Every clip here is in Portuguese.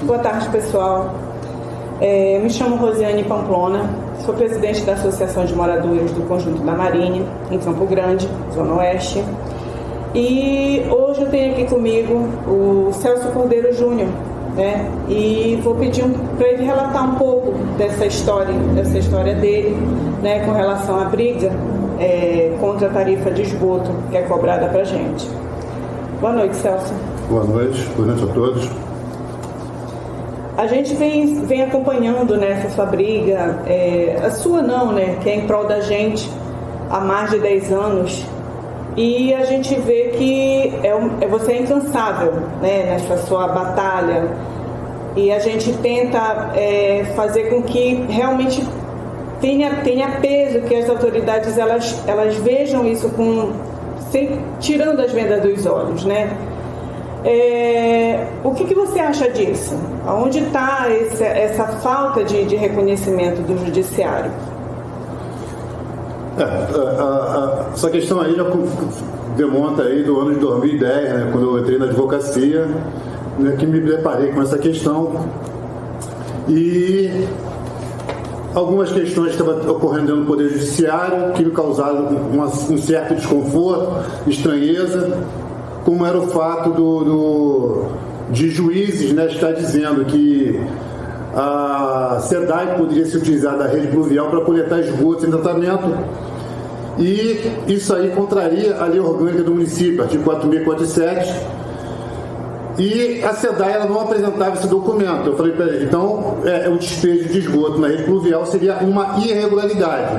Boa tarde, pessoal. Me chamo Rosiane Pamplona, sou presidente da Associação de Moradores do Conjunto da Marinha, em Campo Grande, Zona Oeste. E hoje eu tenho aqui comigo o Celso Cordeiro Júnior, né? E vou pedir para ele relatar um pouco dessa história dele, né, com relação à briga contra a tarifa de esgoto que é cobrada para a gente. Boa noite, Celso. Boa noite a todos. A gente vem acompanhando, né, essa sua briga, a sua não, né, que é em prol da gente há mais de 10 anos, e a gente vê que você é incansável, né, nessa sua batalha, e a gente tenta fazer com que realmente tenha peso, que as autoridades elas vejam isso tirando as vendas dos olhos, né? O que você acha disso? Onde está essa falta de reconhecimento do judiciário? Essa questão aí já demonta aí do ano de 2010, né, quando eu entrei na advocacia, né, que me deparei com essa questão e algumas questões que estavam ocorrendo dentro do Poder Judiciário que me causaram um certo desconforto, estranheza, como era o fato de juízes, né, estar dizendo que a SEDAI poderia se utilizar da rede pluvial para coletar esgotos em tratamento, e isso aí contraria a lei orgânica do município, artigo 4.047, e a SEDAI ela não apresentava esse documento. Eu falei, peraí, então o despejo de esgoto na rede pluvial seria uma irregularidade.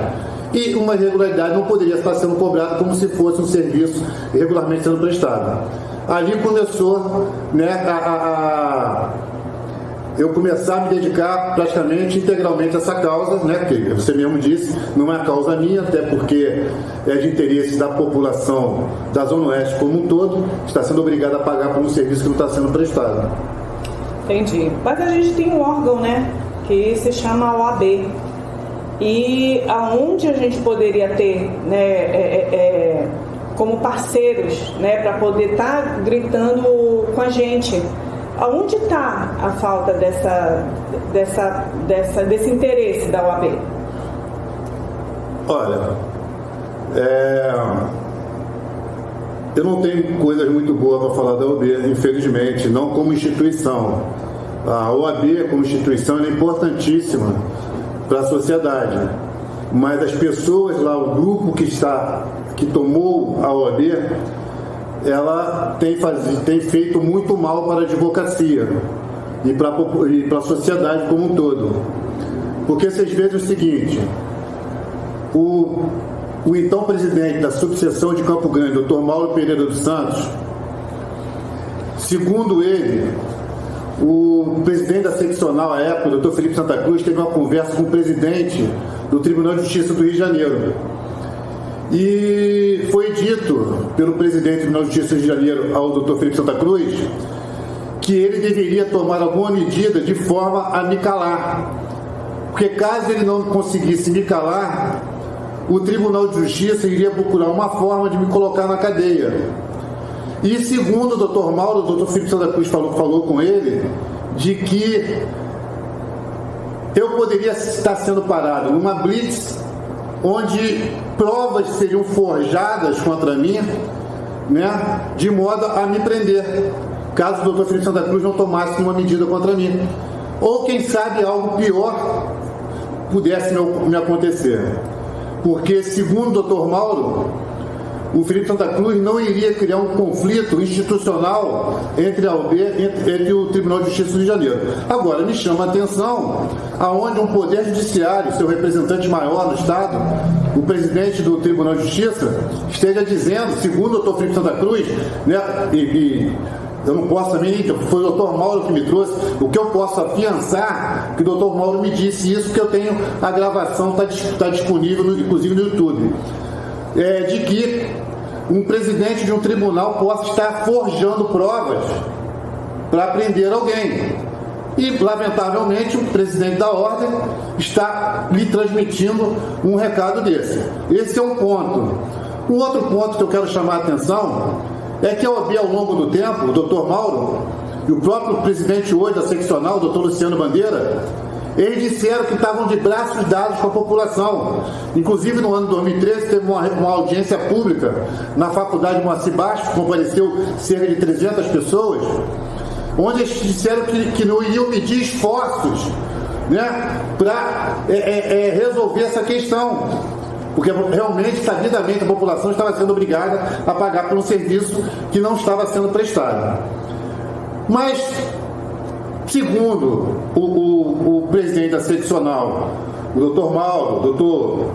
E uma irregularidade não poderia estar sendo cobrada como se fosse um serviço regularmente sendo prestado. Ali começou, né, eu começar a me dedicar praticamente integralmente a essa causa, né, que você mesmo disse, não é a causa minha, até porque é de interesse da população da Zona Oeste como um todo, está sendo obrigada a pagar por um serviço que não está sendo prestado. Entendi. Mas a gente tem um órgão, né, que se chama OAB. E aonde a gente poderia ter, né, como parceiros, né, para poder estar gritando com a gente? Aonde está a falta desse interesse da OAB? Olha, eu não tenho coisas muito boas para falar da OAB, infelizmente, não como instituição. A OAB como instituição é importantíssima para a sociedade, mas as pessoas lá, o grupo que tomou a OAB, ela tem feito muito mal para a advocacia e para a sociedade como um todo. Porque vocês vejam o seguinte, o então presidente da subseção de Campo Grande, Dr. Mauro Pereira dos Santos, segundo ele, o presidente da seccional à época, o Dr. Felipe Santa Cruz, teve uma conversa com o presidente do Tribunal de Justiça do Rio de Janeiro. E foi dito pelo presidente do Tribunal de Justiça do Rio de Janeiro ao Dr. Felipe Santa Cruz que ele deveria tomar alguma medida de forma a me calar. Porque caso ele não conseguisse me calar, o Tribunal de Justiça iria procurar uma forma de me colocar na cadeia. E segundo o Dr. Mauro, o Dr. Felipe Santa Cruz falou com ele de que eu poderia estar sendo parado numa blitz onde provas seriam forjadas contra mim, né, de modo a me prender, caso o Dr. Felipe Santa Cruz não tomasse uma medida contra mim. Ou quem sabe algo pior pudesse me acontecer. Porque segundo o Dr. Mauro, o Felipe Santa Cruz não iria criar um conflito institucional entre a OAB, entre o Tribunal de Justiça do Rio de Janeiro. Agora, me chama a atenção aonde um poder judiciário, seu representante maior no Estado, o presidente do Tribunal de Justiça, esteja dizendo, segundo o Dr. Felipe Santa Cruz, né, e eu não posso também, foi o Dr. Mauro que me trouxe, o que eu posso afiançar, que o Dr. Mauro me disse isso, que eu tenho a gravação, está disponível, inclusive no YouTube. De que um presidente de um tribunal possa estar forjando provas para prender alguém. E, lamentavelmente, o presidente da ordem está lhe transmitindo um recado desse. Esse é um ponto. Um outro ponto que eu quero chamar a atenção é que a OAB, ao longo do tempo, o Dr. Mauro e o próprio presidente hoje da seccional, o doutor Luciano Bandeira, eles disseram que estavam de braços dados com a população. Inclusive, no ano de 2013, teve uma audiência pública na Faculdade Moacir Bastos, compareceu cerca de 300 pessoas, onde eles disseram que não iriam medir esforços, né, para resolver essa questão, porque realmente, sabidamente, a população estava sendo obrigada a pagar por um serviço que não estava sendo prestado. Mas, segundo o presidente da seccional, o doutor Mauro, o doutor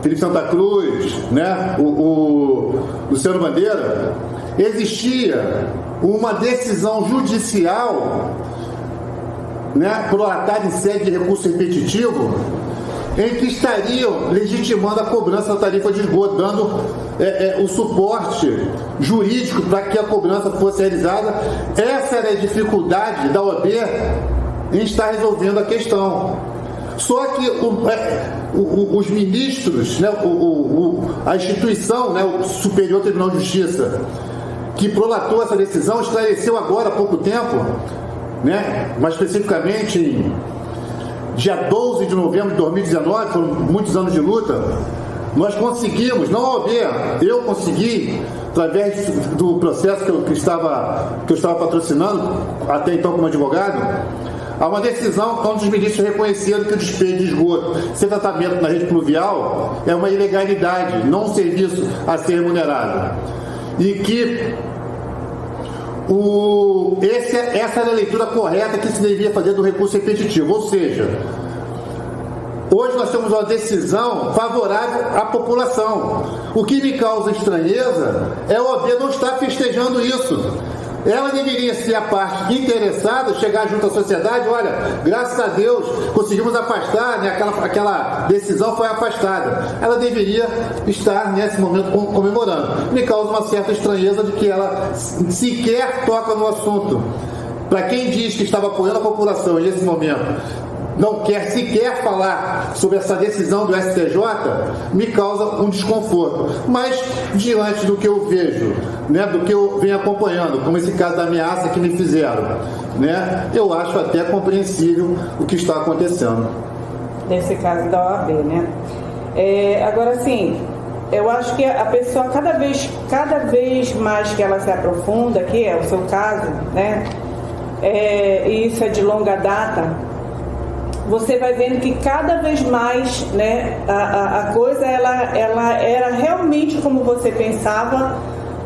Felipe Santa Cruz, né, o Luciano Bandeira, existia uma decisão judicial, né, prolatada em sede de recurso repetitivo, em que estariam legitimando a cobrança da tarifa de esgoto, dando o suporte jurídico para que a cobrança fosse realizada. Essa era a dificuldade da OAB em estar resolvendo a questão. Só que os ministros, né, a instituição, né, o Superior Tribunal de Justiça, que prolatou essa decisão, esclareceu agora há pouco tempo, né, mais especificamente em dia 12 de novembro de 2019, foram muitos anos de luta, nós conseguimos, não a OAB, eu consegui, através do processo que eu estava patrocinando, até então como advogado, há uma decisão onde os ministros reconheceram que o despejo de esgoto sem tratamento na rede pluvial é uma ilegalidade, não um serviço a ser remunerado. E que essa era a leitura correta que se devia fazer do recurso repetitivo, ou seja, hoje nós temos uma decisão favorável à população. O que me causa estranheza é a OAB não estar festejando isso. Ela deveria ser a parte interessada, chegar junto à sociedade, olha, graças a Deus conseguimos afastar, né, aquela decisão foi afastada. Ela deveria estar nesse momento comemorando. Me causa uma certa estranheza de que ela sequer toca no assunto. Para quem diz que estava apoiando a população e nesse momento não quer sequer falar sobre essa decisão do STJ, me causa um desconforto. Mas, diante do que eu vejo, né, do que eu venho acompanhando, como esse caso da ameaça que me fizeram, né, eu acho até compreensível o que está acontecendo. Nesse caso da OAB, né? Agora, sim, eu acho que a pessoa, cada vez mais que ela se aprofunda, que é o seu caso, né, e isso é de longa data, você vai vendo que cada vez mais, né, a coisa ela era realmente como você pensava,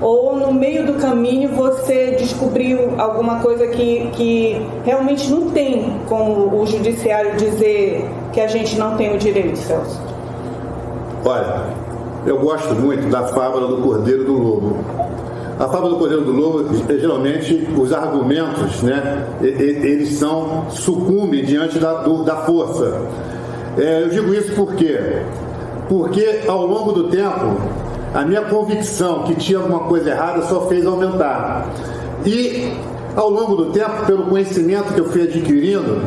ou no meio do caminho você descobriu alguma coisa que realmente não tem como o judiciário dizer que a gente não tem o direito, Celso? Olha, eu gosto muito da fábula do Cordeiro e do Lobo. A fábula do Cordeiro do Lobo, geralmente, os argumentos, né, eles sucumbem diante da força. Eu digo isso por quê? Porque, ao longo do tempo, a minha convicção que tinha alguma coisa errada só fez aumentar. E, ao longo do tempo, pelo conhecimento que eu fui adquirindo,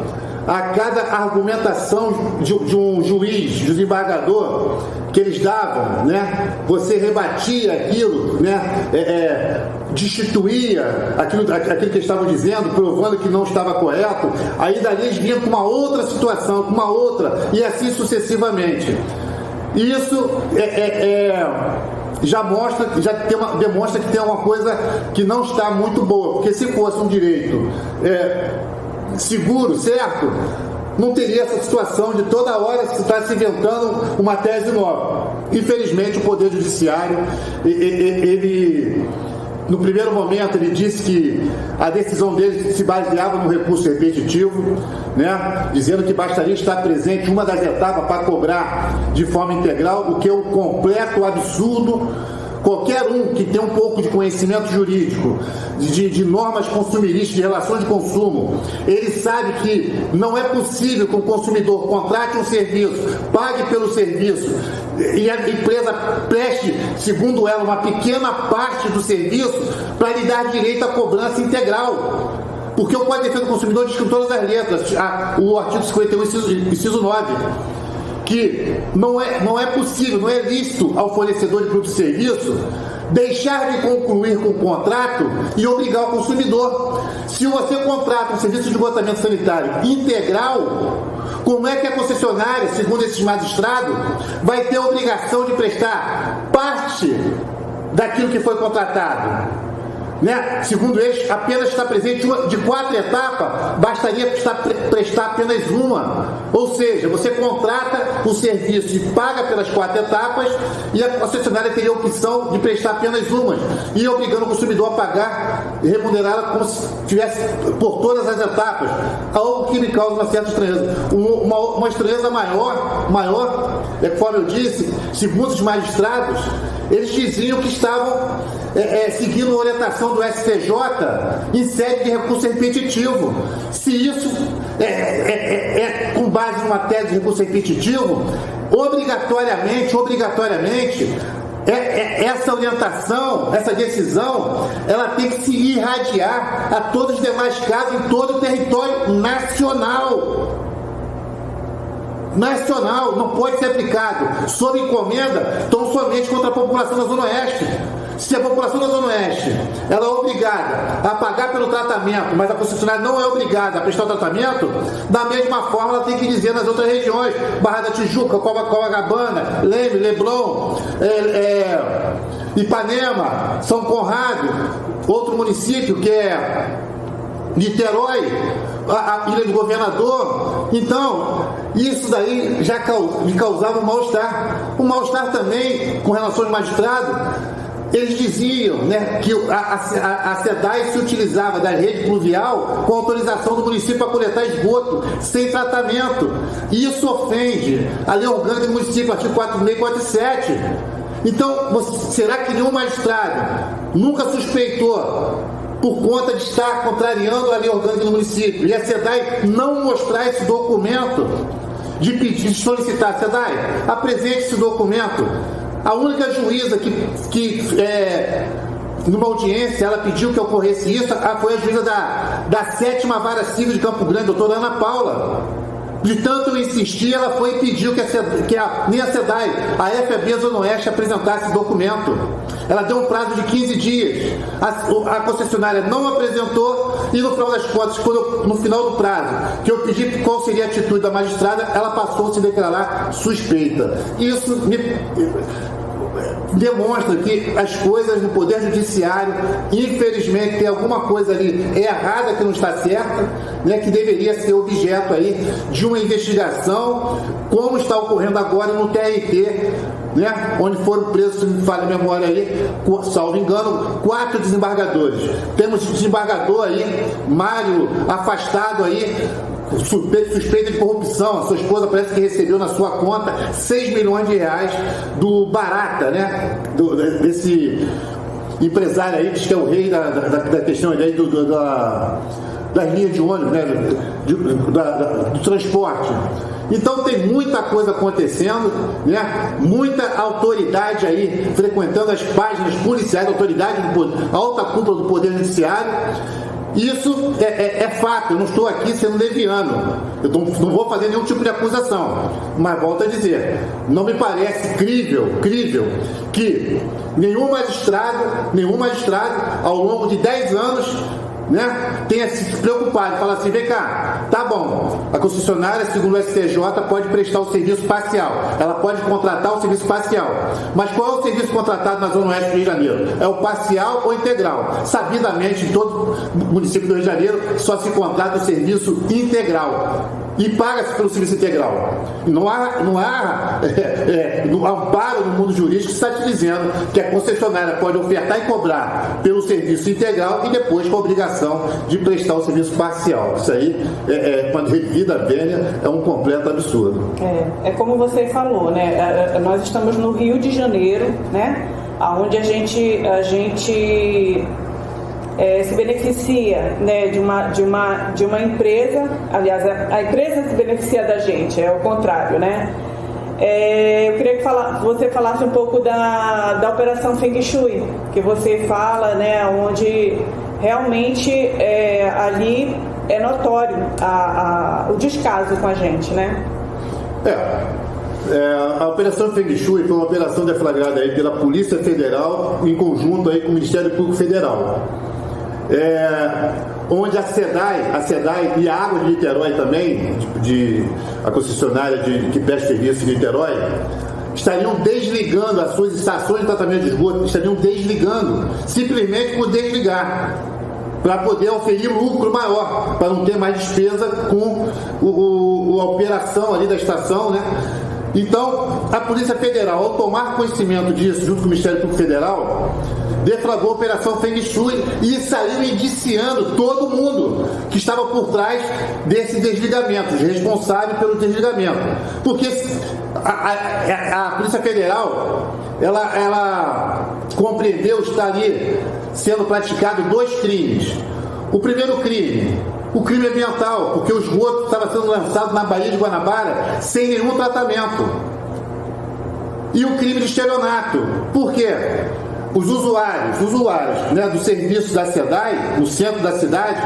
a cada argumentação de um juiz, desembargador, que eles davam, né, você rebatia aquilo, né, destituía aquilo que eles estavam dizendo, provando que não estava correto, aí dali eles vinham com uma outra situação, com uma outra, e assim sucessivamente. Isso demonstra que tem uma coisa que não está muito boa, porque se fosse um direito seguro, certo, não teria essa situação de toda hora se está se inventando uma tese nova. Infelizmente, o Poder Judiciário, ele no primeiro momento, ele disse que a decisão dele se baseava no recurso repetitivo, né, dizendo que bastaria estar presente em uma das etapas para cobrar de forma integral, o que é um completo absurdo. Qualquer um que tem um pouco de conhecimento jurídico, de normas consumeristas, de relações de consumo, ele sabe que não é possível que o consumidor contrate um serviço, pague pelo serviço e a empresa preste, segundo ela, uma pequena parte do serviço para lhe dar direito à cobrança integral. Porque o Código de Defesa do Consumidor diz com todas as letras, o artigo 51, inciso 9, que não é possível, não é lícito ao fornecedor de produto e serviço deixar de concluir com o contrato e obrigar o consumidor. Se você contrata um serviço de esgotamento sanitário integral, como é que a concessionária, segundo esses magistrados, vai ter a obrigação de prestar parte daquilo que foi contratado? Né? Segundo eles, apenas está presente de 4 etapas, bastaria prestar apenas uma. Ou seja, você contrata o serviço e paga pelas 4 etapas, e a concessionária teria a opção de prestar apenas uma, e obrigando o consumidor a pagar e remunerá-la como se tivesse por todas as etapas. Algo que me causa uma certa estranheza. Uma estranheza maior, conforme eu disse, segundo os magistrados, eles diziam que estavam seguindo a orientação do STJ em sede de recurso repetitivo. Se isso é com base numa tese de recurso repetitivo, obrigatoriamente, essa orientação, essa decisão, ela tem que se irradiar a todos os demais casos em todo o território nacional. Não pode ser aplicado sob encomenda tão somente contra a população da Zona Oeste. Se a população da Zona Oeste ela é obrigada a pagar pelo tratamento, mas a concessionária não é obrigada a prestar o tratamento, da mesma forma ela tem que dizer nas outras regiões, Barra da Tijuca, Copacabana, Leme, Leblon, Ipanema, São Conrado, outro município que é Niterói, a Ilha do Governador. Então, isso daí já me causava um mal-estar. Um mal-estar também com relação aos magistrados. Eles diziam, né, que a SEDAI se utilizava da rede pluvial com autorização do município para coletar esgoto sem tratamento. Isso ofende a lei orgânica do município, artigo 46 e 47. Então, será que nenhum magistrado nunca suspeitou, por conta de estar contrariando a lei orgânica do município, e a SEDAI não mostrar esse documento, de pedir, de solicitar a SEDAI, apresente esse documento? A única juíza que numa audiência, ela pediu que ocorresse isso, foi a juíza da 7ª Vara Civil de Campo Grande, doutora Ana Paula. De tanto eu insistir, ela foi e pediu nem a SEDAI, a FAB Zona Oeste apresentasse esse documento. Ela deu um prazo de 15 dias. A concessionária não apresentou, e no final das contas, no final do prazo, que eu pedi qual seria a atitude da magistrada, ela passou a se declarar suspeita. Isso demonstra que as coisas no Poder Judiciário, infelizmente, tem alguma coisa ali errada que não está certa, né, que deveria ser objeto aí de uma investigação, como está ocorrendo agora no TRT, né, onde foram presos, se me falha a memória aí, salvo engano, 4 desembargadores. Temos desembargador aí, Mário, afastado aí, suspeita de corrupção. A sua esposa parece que recebeu na sua conta 6 milhões de reais do Barata, né? Desse empresário aí, que é o rei da questão aí das linhas de ônibus, né? Do transporte. Então tem muita coisa acontecendo, né? Muita autoridade aí frequentando as páginas policiais, a alta cúpula do Poder Judiciário. Isso é fato, eu não estou aqui sendo leviano, eu não vou fazer nenhum tipo de acusação, mas volto a dizer, não me parece crível que nenhum magistrado ao longo de 10 anos, né, tenha se preocupado e falar assim, vem cá, tá bom, a concessionária, segundo o STJ, pode prestar o serviço parcial, ela pode contratar o serviço parcial, mas qual é o serviço contratado na Zona Oeste do Rio de Janeiro? É o parcial ou integral? Sabidamente, em todo município do Rio de Janeiro, só se contrata o serviço integral. E paga-se pelo serviço integral. Não há amparo no mundo jurídico que está te dizendo que a concessionária pode ofertar e cobrar pelo serviço integral e depois com a obrigação de prestar o serviço parcial. Isso aí, quando revida velha, é um completo absurdo. É como você falou, né? Nós estamos no Rio de Janeiro, né? Onde a gente se beneficia, né, de uma empresa, aliás, a empresa se beneficia da gente, é o contrário, né? Eu queria que você falasse um pouco da Operação Feng Shui, que você fala, né, onde realmente ali é notório o descaso com a gente, né? A Operação Feng Shui foi uma operação deflagrada aí pela Polícia Federal em conjunto aí com o Ministério Público Federal. Onde a SEDAI e a Água de Niterói também, a concessionária que presta serviço em Niterói, estariam desligando as suas estações de tratamento de esgoto, estariam desligando, simplesmente por desligar, para poder oferir lucro maior, para não ter mais despesa com a operação ali da estação, né? Então, a Polícia Federal, ao tomar conhecimento disso, junto com o Ministério Público Federal, deflagrou a Operação Feng Shui e saiu indiciando todo mundo que estava por trás desse desligamento, os responsáveis pelo desligamento. Porque a Polícia Federal, ela compreendeu estar ali sendo praticado 2 crimes. O primeiro crime, o crime ambiental, porque o esgoto estava sendo lançado na Baía de Guanabara sem nenhum tratamento. E o crime de estelionato. Por quê? Os usuários, né, do serviço da SEDAI, no centro da cidade,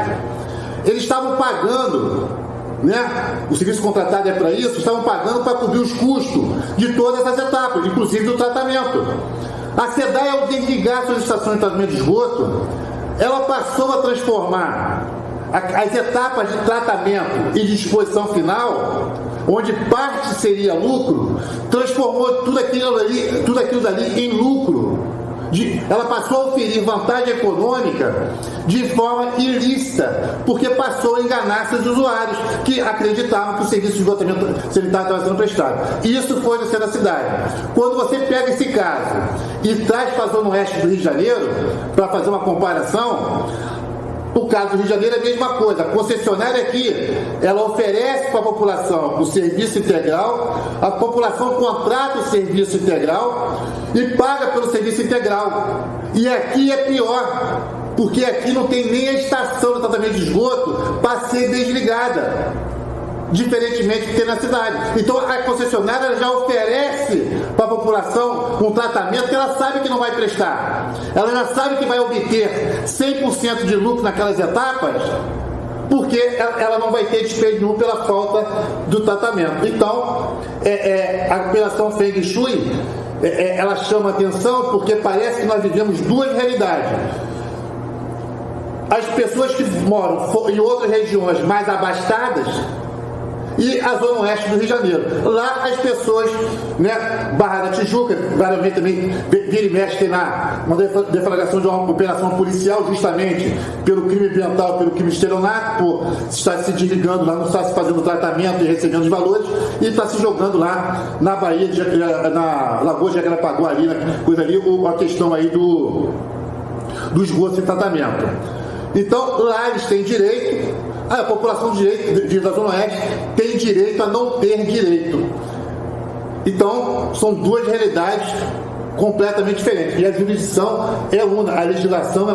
eles estavam pagando, né, o serviço contratado é para isso, estavam pagando para cobrir os custos de todas as etapas, inclusive do tratamento. A SEDAI, ao desligar suas estações de tratamento de esgoto, ela passou a transformar as etapas de tratamento e de disposição final, onde parte seria lucro, transformou tudo aquilo dali em lucro. Ela passou a oferir vantagem econômica de forma ilícita, porque passou a enganar seus usuários que acreditavam que o serviço de esgotamento sanitário estava sendo prestado. Isso foi no centro da cidade. Quando você pega esse caso e traz para a Zona Oeste do Rio de Janeiro, para fazer uma comparação, o caso do Rio de Janeiro é a mesma coisa. A concessionária aqui, ela oferece para a população o serviço integral, a população contrata o serviço integral e paga pelo serviço integral. E aqui é pior, porque aqui não tem nem a estação de tratamento de esgoto para ser desligada, diferentemente do que tem na cidade. Então a concessionária já oferece para a população um tratamento que ela sabe que não vai prestar. Ela já sabe que vai obter 100% de lucro naquelas etapas, porque ela não vai ter despesa nenhum pela falta do tratamento. Então, a Operação Feng Shui, ela chama atenção porque parece que nós vivemos 2 realidades. As pessoas que moram em outras regiões mais abastadas e a Zona Oeste do Rio de Janeiro. Lá as pessoas, né, Barra da Tijuca, claramente também vira e mexe, tem lá uma deflagração de uma operação policial justamente pelo crime ambiental, pelo crime de estelionato, por estar se desligando lá, não está se fazendo tratamento e recebendo os valores, e está se jogando lá na Baía, na Lagoa de Jacarepaguá, ali, coisa ali, a questão aí do esgoto sem tratamento. Então, lá eles têm direito, a população da Zona Oeste tem direito a não ter direito. Então, são 2 realidades completamente diferentes. E a jurisdição é única, a legislação é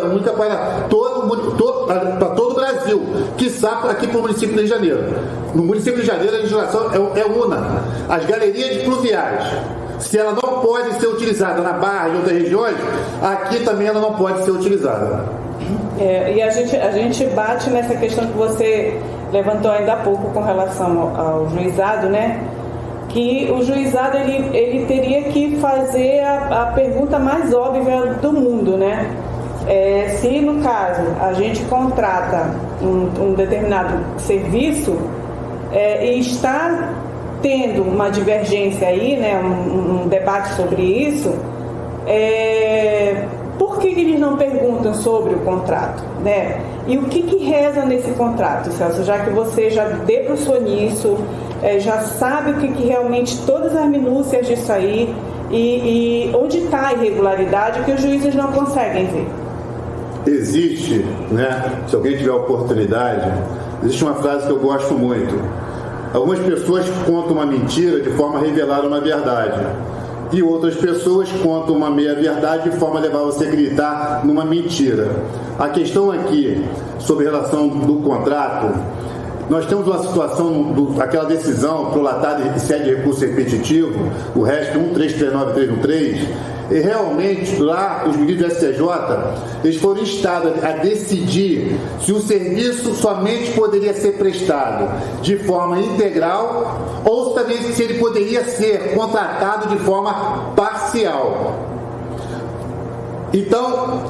única para todo o Brasil, quiçá aqui para o município do Rio de Janeiro. No município do Rio de Janeiro, a legislação é única. As galerias pluviais, se ela não pode ser utilizada na Barra e outras regiões, aqui também ela não pode ser utilizada. E a gente bate nessa questão que você levantou ainda há pouco com relação ao juizado, né? Que o juizado ele teria que fazer a pergunta mais óbvia do mundo, né? Se no caso a gente contrata um determinado serviço e está tendo uma divergência aí, né? Um debate sobre isso, por que eles não perguntam sobre o contrato, né? E o que reza nesse contrato, Celso? Já que você já debruçou nisso, já sabe o que realmente, todas as minúcias disso aí, e onde está a irregularidade que os juízes não conseguem ver. Existe, né? Se alguém tiver oportunidade, existe uma frase que eu gosto muito. Algumas pessoas contam uma mentira de forma a revelar uma verdade. E outras pessoas contam uma meia-verdade de forma a levar você a acreditar numa mentira. A questão aqui, sobre a relação do contrato, nós temos uma situação, aquela decisão prolatada de sede de recurso repetitivo, o resto 1339313, realmente lá os ministros do STJ, eles foram instados a decidir se o serviço somente poderia ser prestado de forma integral ou também se ele poderia ser contratado de forma parcial. Então,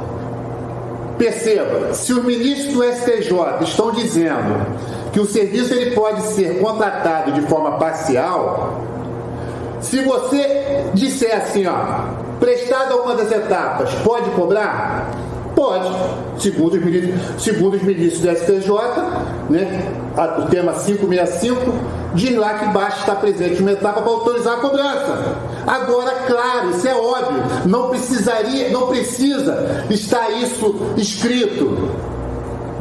perceba, se os ministros do STJ estão dizendo que o serviço ele pode ser contratado de forma parcial, se você disser assim, prestada uma das etapas, pode cobrar? Pode, segundo os ministros do STJ, né, o tema 565, diz lá que basta estar presente uma etapa para autorizar a cobrança. Agora, claro, isso é óbvio, não precisa estar isso escrito.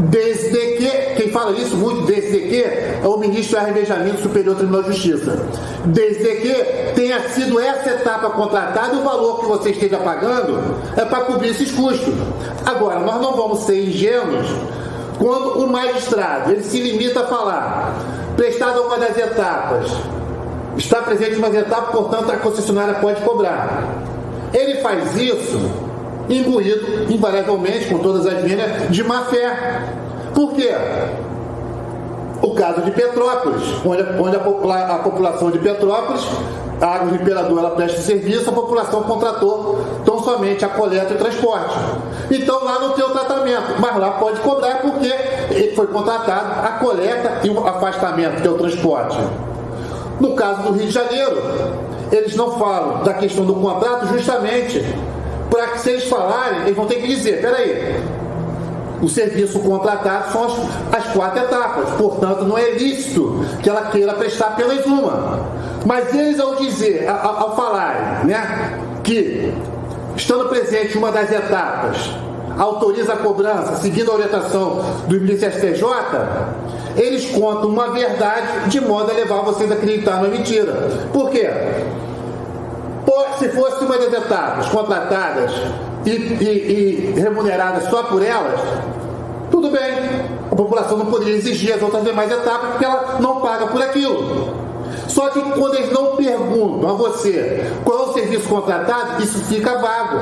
Desde que, quem fala isso muito, desde que, é o ministro do Arrevejamento do Superior Tribunal de Justiça. Desde que tenha sido essa etapa contratada, o valor que você esteja pagando é para cobrir esses custos. Agora, nós não vamos ser ingênuos quando o magistrado ele se limita a falar, prestada uma das etapas, está presente uma das etapas, portanto a concessionária pode cobrar. Ele faz isso imbuído, invariavelmente, com todas as linhas, de má fé. Por quê? O caso de Petrópolis, onde a população de Petrópolis, a Águas do Imperador, ela presta serviço, a população contratou tão somente a coleta e o transporte. Então lá não tem o tratamento, mas lá pode cobrar porque foi contratado a coleta e o afastamento, que é o transporte. No caso do Rio de Janeiro, eles não falam da questão do contrato justamente para que, se eles falarem, eles vão ter que dizer, peraí, o serviço contratado são as 4 etapas, portanto não é lícito que ela queira prestar apenas uma. Mas eles, ao dizer, ao falarem, né, que estando presente uma das etapas autoriza a cobrança, seguindo a orientação do ministro STJ, eles contam uma verdade de modo a levar vocês a acreditar na mentira. Por quê? Se fosse uma das etapas contratadas e remuneradas só por elas, tudo bem, a população não poderia exigir as outras demais etapas porque ela não paga por aquilo. Só que quando eles não perguntam a você qual é o serviço contratado, isso fica vago.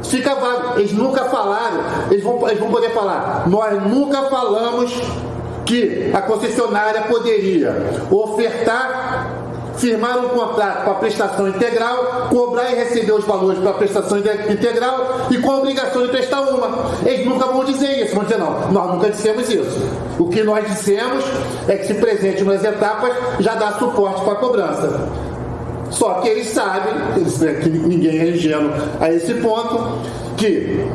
Fica vago. Eles nunca falaram, eles vão poder falar, nós nunca falamos que a concessionária poderia ofertar, firmar um contrato para prestação integral, cobrar e receber os valores para prestação integral e com a obrigação de prestar uma. Eles nunca vão dizer isso, vão dizer não, nós nunca dissemos isso. O que nós dissemos é que se presente nas etapas já dá suporte para a cobrança. Só que eles sabem, que ninguém é ingênuo a esse ponto, que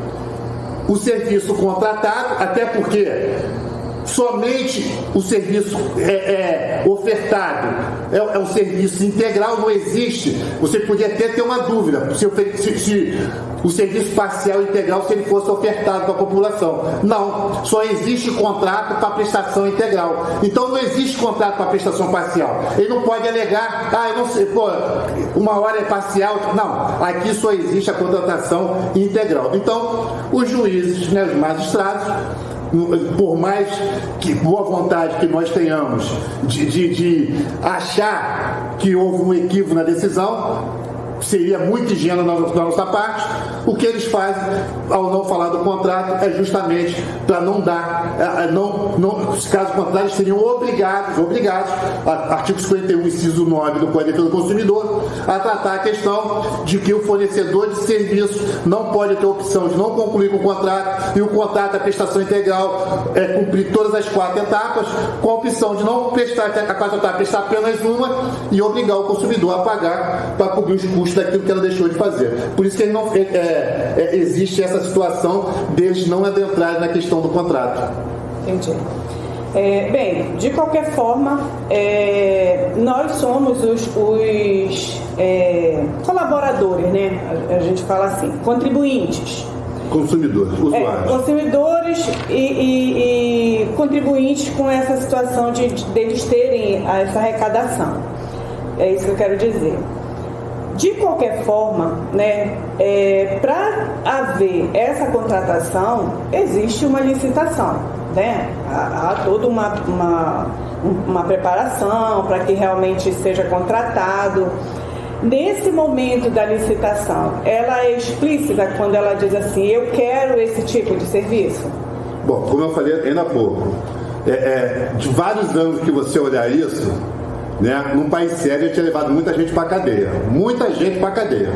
o serviço contratado, até porque somente o serviço ofertado é um serviço integral, não existe. Você podia até ter uma dúvida se o serviço parcial integral, se ele fosse ofertado para a população. Não, só existe contrato para prestação integral. Então não existe contrato para prestação parcial. Ele não pode alegar, eu não sei, uma hora é parcial. Não, aqui só existe a contratação integral. Então, os juízes, né, os magistrados, por mais que boa vontade que nós tenhamos de achar que houve um equívoco na decisão, seria muito ingênuo da nossa parte. O que eles fazem ao não falar do contrato é justamente para não dar, caso contrário, eles seriam obrigados, artigo 51, inciso 9 do Código de Defesa do Consumidor, a tratar a questão de que o fornecedor de serviço não pode ter a opção de não concluir com o contrato, e o contrato, a prestação integral, cumprir todas as 4 etapas, com a opção de não prestar a 4 etapas, prestar apenas uma e obrigar o consumidor a pagar para cobrir os custos daquilo que ela deixou de fazer. Por isso que ele não, existe essa situação deles não adentrarem na questão do contrato. Entendi. Bem, de qualquer forma, nós somos os colaboradores, né? A gente fala assim, contribuintes. Consumidores, usuários. Consumidores e contribuintes com essa situação deles terem essa arrecadação. É isso que eu quero dizer. De qualquer forma, né, para haver essa contratação, existe uma licitação, né? Há toda uma preparação para que realmente seja contratado. Nesse momento da licitação, ela é explícita quando ela diz assim, eu quero esse tipo de serviço? Bom, como eu falei ainda há pouco, de vários anos que você olhar isso, né, num país sério, tinha levado muita gente para a cadeia. Muita gente para a cadeia.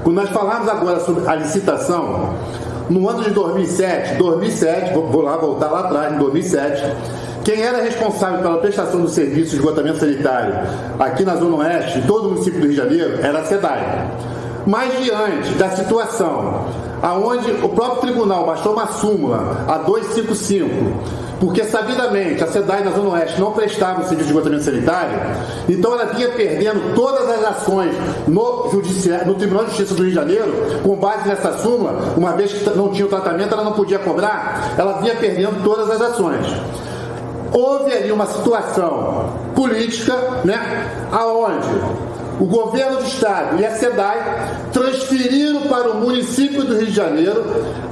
Quando nós falamos agora sobre a licitação, no ano de 2007, voltar lá atrás, em 2007, quem era responsável pela prestação do serviço de esgotamento sanitário aqui na Zona Oeste, em todo o município do Rio de Janeiro, era a SEDAI. Mas diante da situação aonde o próprio tribunal baixou uma súmula, a 255, porque sabidamente a SEDAI na Zona Oeste não prestava o serviço de esgotamento sanitário, então ela vinha perdendo todas as ações no Tribunal de Justiça do Rio de Janeiro, com base nessa súmula, uma vez que não tinha o tratamento, ela não podia cobrar, ela vinha perdendo todas as ações. Houve ali uma situação política, né, aonde o governo do estado e a SEDAI transferiram para o município do Rio de Janeiro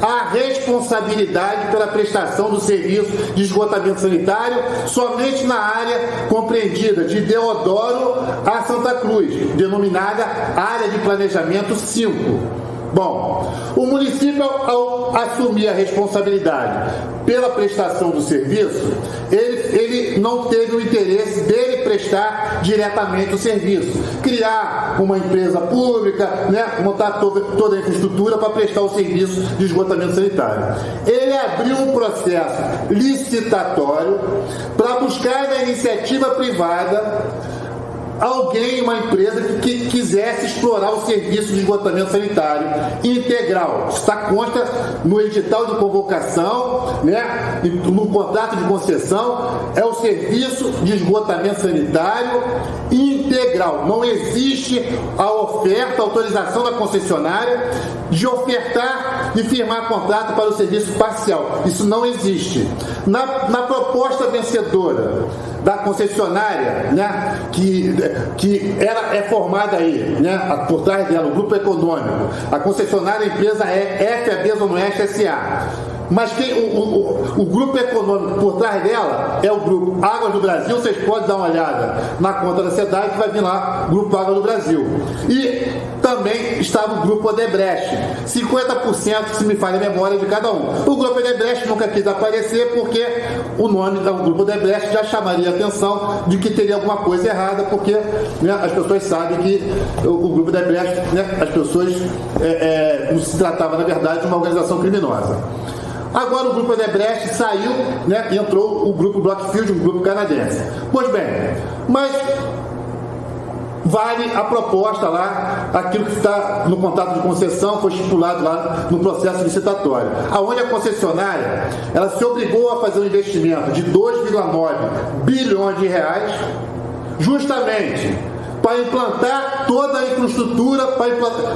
a responsabilidade pela prestação do serviço de esgotamento sanitário somente na área compreendida de Deodoro a Santa Cruz, denominada Área de Planejamento 5. Bom, o município, ao assumir a responsabilidade pela prestação do serviço, ele não teve o interesse dele prestar diretamente o serviço, criar uma empresa pública, né, montar toda a infraestrutura para prestar o serviço de esgotamento sanitário. Ele abriu um processo licitatório para buscar na iniciativa privada alguém, uma empresa que quisesse explorar o serviço de esgotamento sanitário integral. Está consta no edital de convocação, né, no contrato de concessão, é o serviço de esgotamento sanitário integral. Não existe a oferta, a autorização da concessionária de ofertar e firmar contrato para o serviço parcial. Isso não existe. Na proposta vencedora da concessionária, né, que é formada aí, né, por trás dela, o grupo econômico, a concessionária, a empresa é FAB Zona Oeste S.A. Mas o grupo econômico por trás dela é o grupo Águas do Brasil. Vocês podem dar uma olhada na conta da SEDAI, que vai vir lá, Grupo Águas do Brasil. E também estava o grupo Odebrecht, 50%, se me falha a memória, de cada um. O grupo Odebrecht nunca quis aparecer porque o nome do grupo Odebrecht já chamaria a atenção de que teria alguma coisa errada, porque, né, as pessoas sabem que o grupo Odebrecht, né, as pessoas não se tratava, na verdade, de uma organização criminosa. Agora o grupo Odebrecht saiu, né, e entrou o grupo Blockfield, um grupo canadense. Pois bem, mas vale a proposta lá, aquilo que está no contrato de concessão, foi estipulado lá no processo licitatório, aonde a concessionária, ela se obrigou a fazer um investimento de 2,9 bilhões de reais, justamente para implantar toda a infraestrutura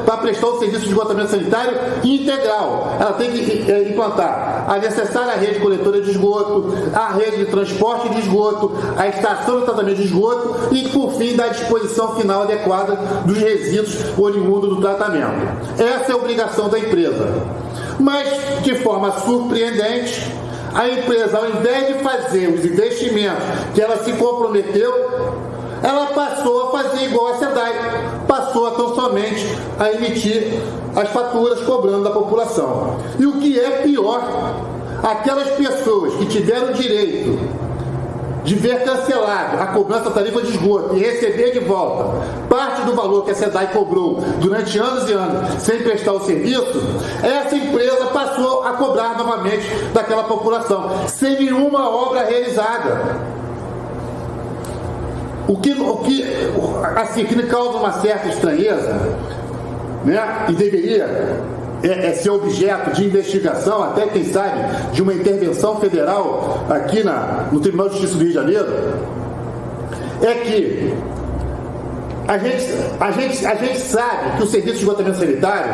para prestar o serviço de esgotamento sanitário integral. Ela tem que implantar a necessária rede coletora de esgoto, a rede de transporte de esgoto, a estação de tratamento de esgoto e, por fim, dar a disposição final adequada dos resíduos oriundos do tratamento. Essa é a obrigação da empresa. Mas, de forma surpreendente, a empresa, ao invés de fazer os investimentos que ela se comprometeu, ela passou a fazer igual a SEDAI, passou a tão somente a emitir as faturas cobrando da população. E o que é pior, aquelas pessoas que tiveram o direito de ver cancelado a cobrança da tarifa de esgoto e receber de volta parte do valor que a SEDAI cobrou durante anos e anos sem prestar o serviço, essa empresa passou a cobrar novamente daquela população, sem nenhuma obra realizada. O que me causa uma certa estranheza, né, e deveria ser objeto de investigação, até quem sabe, de uma intervenção federal aqui no Tribunal de Justiça do Rio de Janeiro, é que a gente sabe que o serviço de esgotamento sanitário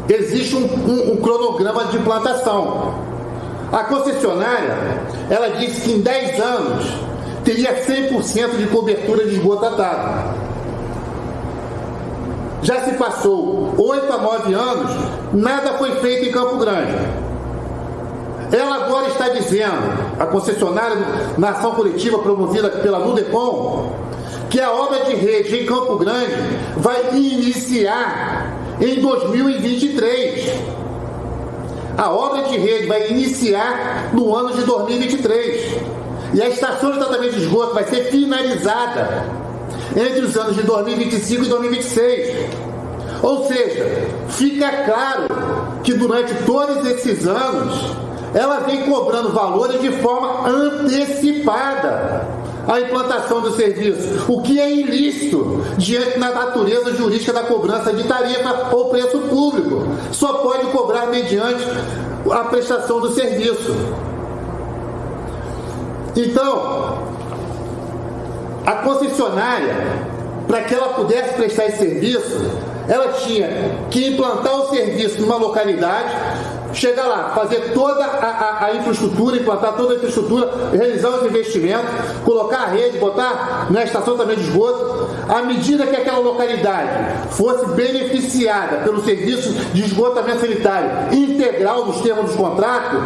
existe um cronograma de implantação. A concessionária, ela disse que em 10 anos teria 100% de cobertura de esgoto atado. Já se passou 8 a 9 anos, nada foi feito em Campo Grande. Ela agora está dizendo, a concessionária, na ação coletiva promovida pela Nudecom, que a obra de rede em Campo Grande vai iniciar em 2023. A obra de rede vai iniciar no ano de 2023. E a estação de tratamento de esgoto vai ser finalizada entre os anos de 2025 e 2026. Ou seja, fica claro que durante todos esses anos ela vem cobrando valores de forma antecipada a implantação do serviço, o que é ilícito diante da natureza jurídica da cobrança de tarifa ou preço público. Só pode cobrar mediante a prestação do serviço. Então, a concessionária, para que ela pudesse prestar esse serviço, ela tinha que implantar o serviço numa localidade, chegar lá, fazer toda a infraestrutura, implantar toda a infraestrutura, realizar os investimentos, colocar a rede, botar na estação também de esgoto. À medida que aquela localidade fosse beneficiada pelo serviço de esgotamento sanitário integral nos termos do contrato,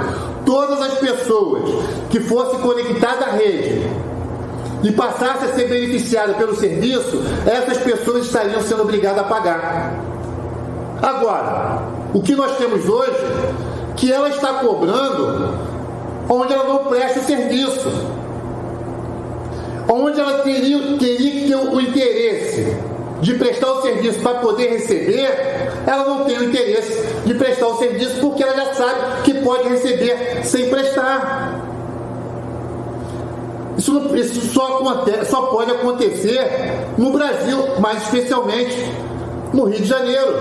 todas as pessoas que fossem conectadas à rede e passassem a ser beneficiadas pelo serviço, essas pessoas estariam sendo obrigadas a pagar. Agora, o que nós temos hoje, que ela está cobrando onde ela não presta o serviço, onde ela teria que ter o interesse de prestar o serviço para poder receber, ela não tem o interesse de prestar o serviço porque ela já sabe que pode receber sem prestar. Isso só pode acontecer no Brasil, mais especialmente no Rio de Janeiro.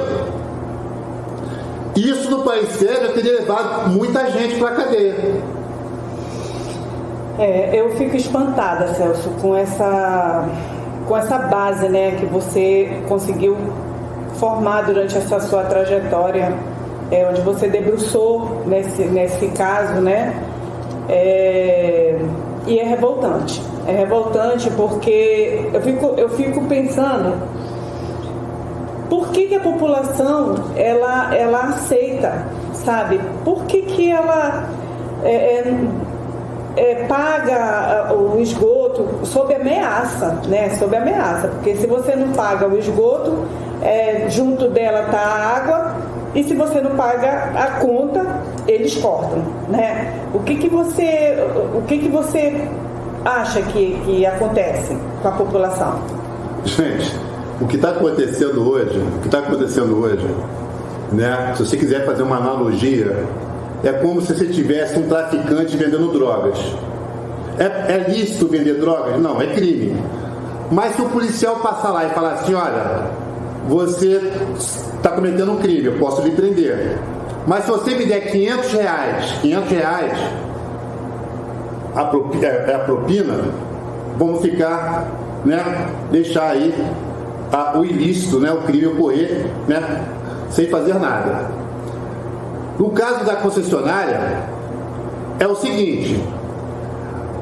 Isso no país sério teria levado muita gente para a cadeia. Eu fico espantada, Celso, com essa base, né, que você conseguiu formar durante essa sua trajetória, onde você debruçou nesse caso, né? E é revoltante. É revoltante porque eu fico pensando por que a população ela aceita, sabe? Por que ela paga o esgoto sob ameaça, né? Sob ameaça, porque se você não paga o esgoto, junto dela está a água, e se você não paga a conta, eles cortam, né? O que você acha que acontece com a população? Gente, o que está acontecendo hoje, né? Se você quiser fazer uma analogia, é como se você tivesse um traficante vendendo drogas. É lícito vender drogas? Não, é crime. Mas se o policial passar lá e falar assim, olha, você está cometendo um crime, eu posso lhe prender. Mas se você me der R$500, a propina, vamos ficar, né, deixar aí o ilícito, né, o crime ocorrer, né, sem fazer nada. No caso da concessionária, é o seguinte: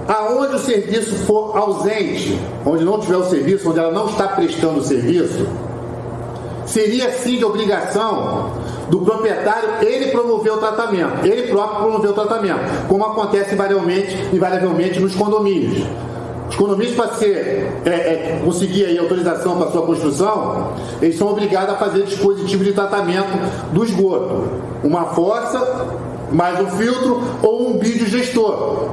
aonde o serviço for ausente, onde não tiver o serviço, onde ela não está prestando o serviço, seria sim de obrigação do proprietário ele promover o tratamento, ele próprio promover o tratamento, como acontece invariavelmente nos condomínios. Os condomínios, para conseguir aí autorização para sua construção, eles são obrigados a fazer dispositivo de tratamento do esgoto, uma fossa, mais um filtro ou um biodigestor.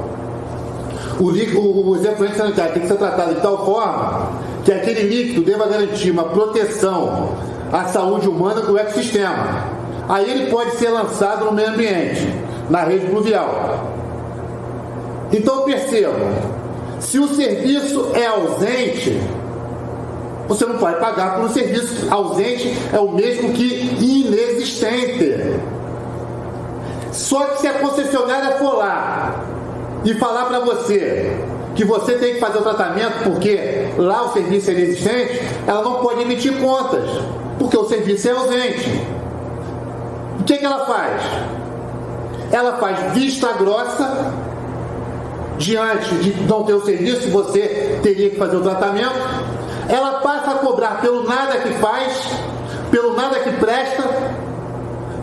O esgotamento sanitário tem que ser tratado de tal forma que aquele líquido deva garantir uma proteção à saúde humana do ecossistema. Aí ele pode ser lançado no meio ambiente, na rede pluvial. Então percebam, se o serviço é ausente, você não vai pagar por um serviço ausente, é o mesmo que inexistente. Só que se a concessionária for lá e falar para você que você tem que fazer o tratamento porque lá o serviço é inexistente, ela não pode emitir contas, porque o serviço é ausente. O que ela faz? Ela faz vista grossa diante de não ter o serviço, você teria que fazer o tratamento. Ela passa a cobrar pelo nada que faz, pelo nada que presta,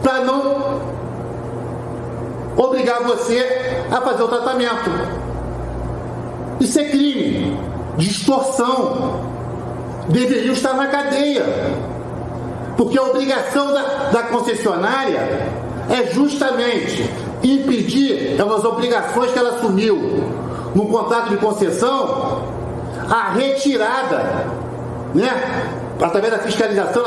para não obrigar você a fazer o tratamento. Isso é crime de extorsão. deveriam estar na cadeia. Porque a obrigação da concessionária é justamente impedir, pelas obrigações que ela assumiu no contrato de concessão, a retirada, né? Através da fiscalização,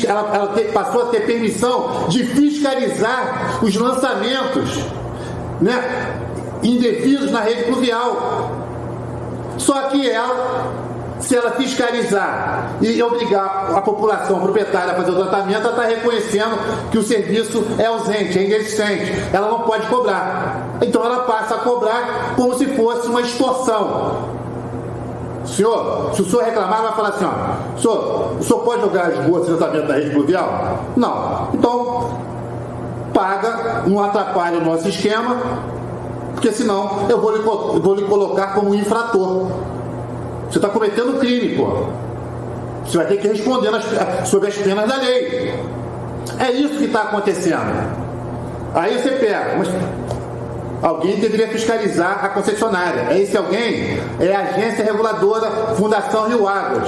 ela passou a ter permissão de fiscalizar os lançamentos, né, indevidos na rede pluvial. Só que se ela fiscalizar e obrigar a população proprietária a fazer o tratamento, ela está reconhecendo que o serviço é ausente, é inexistente. Ela não pode cobrar. Então ela passa a cobrar como se fosse uma extorsão. Senhor, se o senhor reclamar, vai falar assim, ó, o senhor pode jogar esgoto de tratamento na rede pluvial? Não. Então, paga, não atrapalha o nosso esquema, porque senão eu vou lhe colocar como infrator. Você está cometendo um crime, pô. Você vai ter que responder sobre as penas da lei. É isso que está acontecendo. Aí você pega, mas alguém deveria fiscalizar a concessionária. Esse alguém é a agência reguladora Fundação Rio Águas,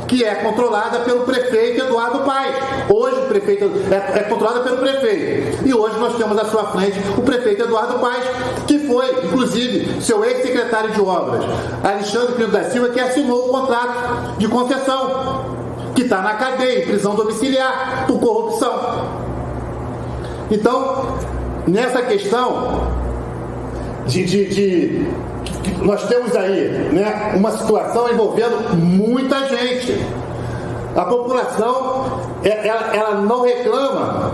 que é controlada pelo prefeito Eduardo Paes. Hoje o prefeito é controlada pelo prefeito. E hoje nós temos à sua frente o prefeito Eduardo Paes, que foi, inclusive, seu ex-secretário de obras, Alexandre Pinto da Silva, que assinou o contrato de concessão, que está na cadeia, em prisão domiciliar, por corrupção. Então, nessa questão nós temos aí, né, uma situação envolvendo muita gente. A população ela não reclama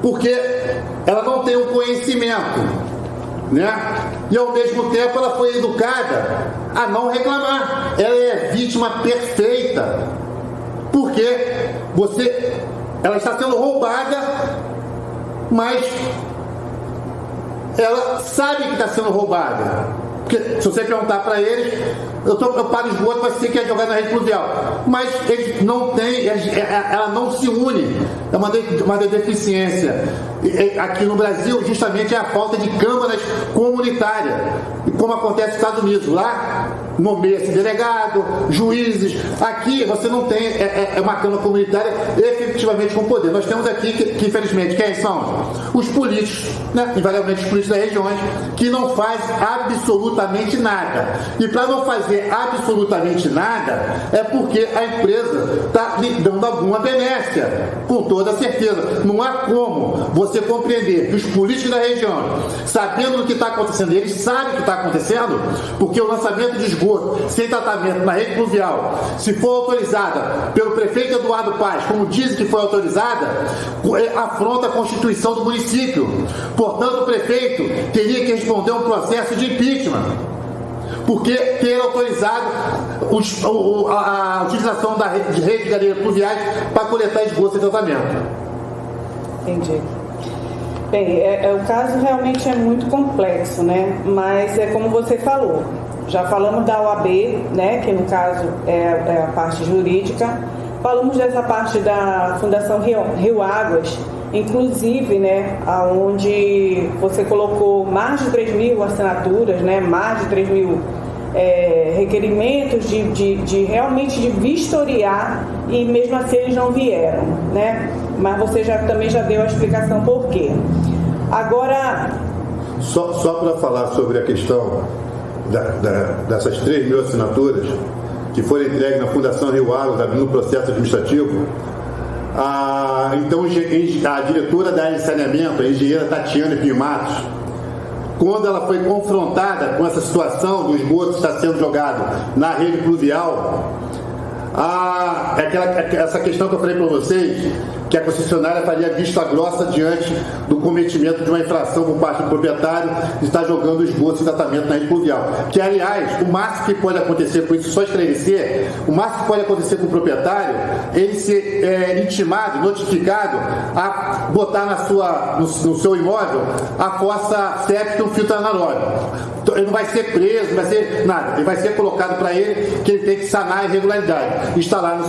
porque ela não tem o conhecimento, né? E ao mesmo tempo ela foi educada a não reclamar. Ela é vítima perfeita porque ela está sendo roubada, mas ela sabe que está sendo roubada. Porque se você perguntar para eles, eu pago esgoto, mas você quer jogar na rede pluvial. Mas eles não têm, ela não se une. É uma deficiência. Aqui no Brasil, justamente, é a falta de câmaras comunitárias. E como acontece nos Estados Unidos, lá nomeia-se delegado, juízes. Aqui você não tem uma câmara comunitária efetivamente com poder. Nós temos aqui, que infelizmente, quem são? Os políticos, né? Invariavelmente os políticos das regiões, que não fazem absolutamente nada. E para não fazer absolutamente nada, é porque a empresa está lhe dando alguma benesse, com toda certeza. Não há como você compreender que os políticos da região, sabendo do que está acontecendo, eles sabem o que está acontecendo, porque o lançamento de esgoto sem tratamento na rede pluvial, se for autorizada pelo prefeito Eduardo Paes, como dizem que foi autorizada, afronta a Constituição do município. Portanto, o prefeito teria que responder um processo de impeachment, porque ter autorizado a utilização de rede de galerias pluviais para coletar esgoto sem tratamento. Entendi. Bem, o caso realmente é muito complexo, né? Mas é como você falou. Já falamos da OAB, né, que no caso é a parte jurídica. Falamos dessa parte da Fundação Rio Águas, inclusive, né, onde você colocou mais de 3 mil assinaturas, né, mais de 3 mil requerimentos de realmente de vistoriar, e mesmo assim eles não vieram, né? Mas você também já deu a explicação por quê. Agora... Só para falar sobre a questão dessas 3 mil assinaturas que foram entregues na Fundação Rio Águas, abrindo o processo administrativo, então a diretora da área de saneamento, a engenheira Tatiana Pinho Matos, quando ela foi confrontada com essa situação do esgoto que está sendo jogado na rede pluvial, essa questão que eu falei para vocês, que a concessionária faria vista grossa diante do cometimento de uma infração por parte do proprietário de estar jogando esgoto sem tratamento na rede pluvial. Que, aliás, o máximo que pode acontecer com isso, só esclarecer, o máximo que pode acontecer com o proprietário, ele ser intimado, notificado a botar no seu imóvel a fossa séptica e um filtro anaeróbico. Ele não vai ser preso, não vai ser nada. Ele vai ser colocado para ele que ele tem que sanar a irregularidade. Instalar no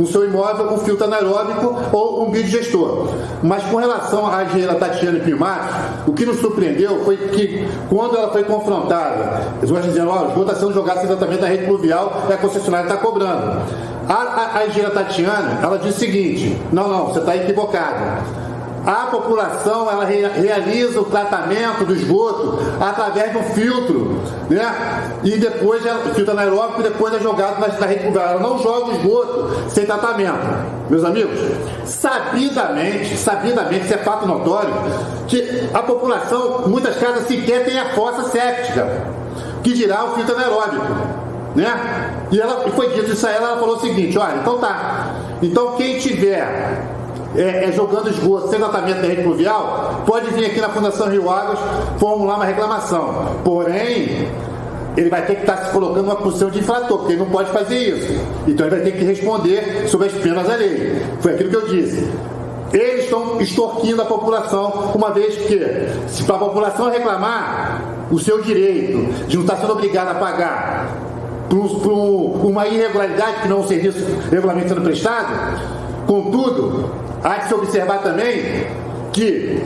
seu imóvel um filtro anaeróbico ou ou um biodigestor. Mas com relação à engenheira Tatiana Pimato, o que nos surpreendeu foi que quando ela foi confrontada, eles vão dizendo, os esgotos estão sendo jogados exatamente na rede pluvial e a concessionária está cobrando. A engenheira Tatiana, ela diz o seguinte, não, você está equivocado. A população, ela realiza o tratamento do esgoto através do filtro, né? E depois, filtro anaeróbico, e depois é jogado na rede pluvial. Ela não joga o esgoto sem tratamento. Meus amigos, sabidamente, isso é fato notório, que a população, muitas casas sequer tem a fossa séptica, que dirá o filtro anaeróbico, né? E foi dito isso a ela falou o seguinte, olha, então tá. Então quem tiver jogando esgoto sem tratamento da rede pluvial, pode vir aqui na Fundação Rio Águas formular uma reclamação. Porém, ele vai ter que estar se colocando numa posição de infrator, porque ele não pode fazer isso. Então ele vai ter que responder sobre as penas da lei. Foi aquilo que eu disse. Eles estão extorquindo a população, uma vez que, se para a população reclamar o seu direito de não estar sendo obrigada a pagar por uma irregularidade que não é um serviço regularmente sendo prestado, contudo, há de se observar também que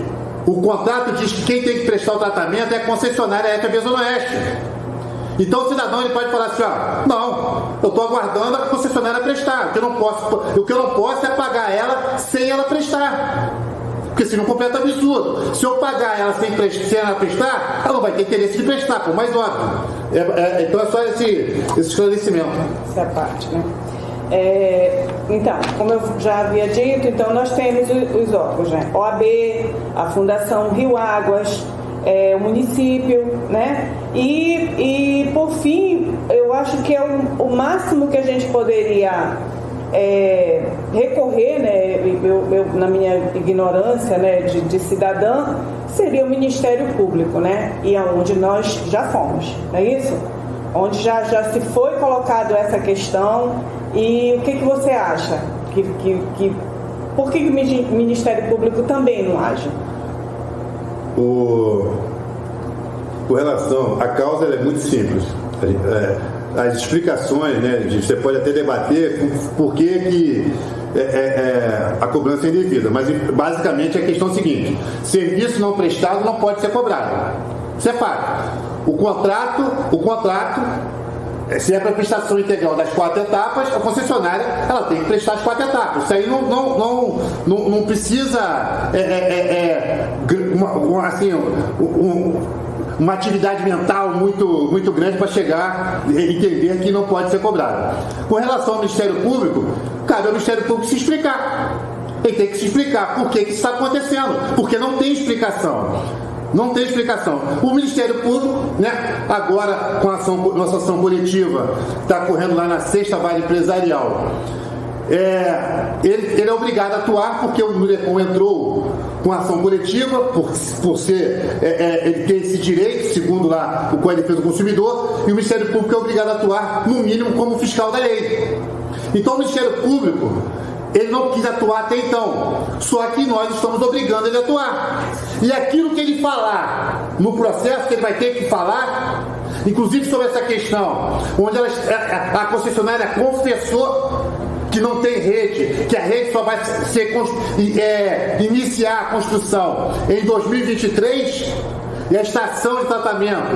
o contrato diz que quem tem que prestar o tratamento é a concessionária FAB Zona Oeste. Então o cidadão ele pode falar assim, não, eu estou aguardando a concessionária prestar. O que eu não posso é pagar ela sem ela prestar. Porque senão é um completo absurdo. Se eu pagar ela sem ela prestar, ela não vai ter interesse de prestar, por mais óbvio. Então é só esse esclarecimento. Essa parte, né? Então, como eu já havia dito, então nós temos os órgãos, né? OAB, a Fundação Rio Águas, o município, né? E por fim, eu acho que é o máximo que a gente poderia recorrer, né? Eu, na minha ignorância, né, de cidadã, seria o Ministério Público, né? E aonde nós já fomos, não é isso? Onde já se foi colocado essa questão. E o que você acha? Por que o Ministério Público também não age? Com relação à causa, ela é muito simples. As explicações, né, você pode até debater por que a cobrança é indevida, mas basicamente a questão é a seguinte: serviço não prestado não pode ser cobrado. Isso é fato. O contrato, se é para prestação integral das 4 etapas, a concessionária ela tem que prestar as 4 etapas. Isso aí não precisa uma atividade mental muito grande para chegar e entender que não pode ser cobrado. Com relação ao Ministério Público, cabe ao Ministério Público se explicar. Ele tem que se explicar por que isso está acontecendo, porque não tem explicação. Não tem explicação. O Ministério Público, né, agora com a nossa ação coletiva, está correndo lá na 6ª Vara Empresarial. Ele é obrigado a atuar porque o Nulecom entrou com a ação coletiva, por ser, ele tem esse direito, segundo lá o Código de Defesa do Consumidor, e o Ministério Público é obrigado a atuar, no mínimo, como fiscal da lei. Então o Ministério Público, ele não quis atuar até então, só que nós estamos obrigando ele a atuar. E aquilo que ele falar no processo, que ele vai ter que falar, inclusive sobre essa questão, onde a concessionária confessou que não tem rede, que a rede só vai iniciar a construção em 2023 e a estação de tratamento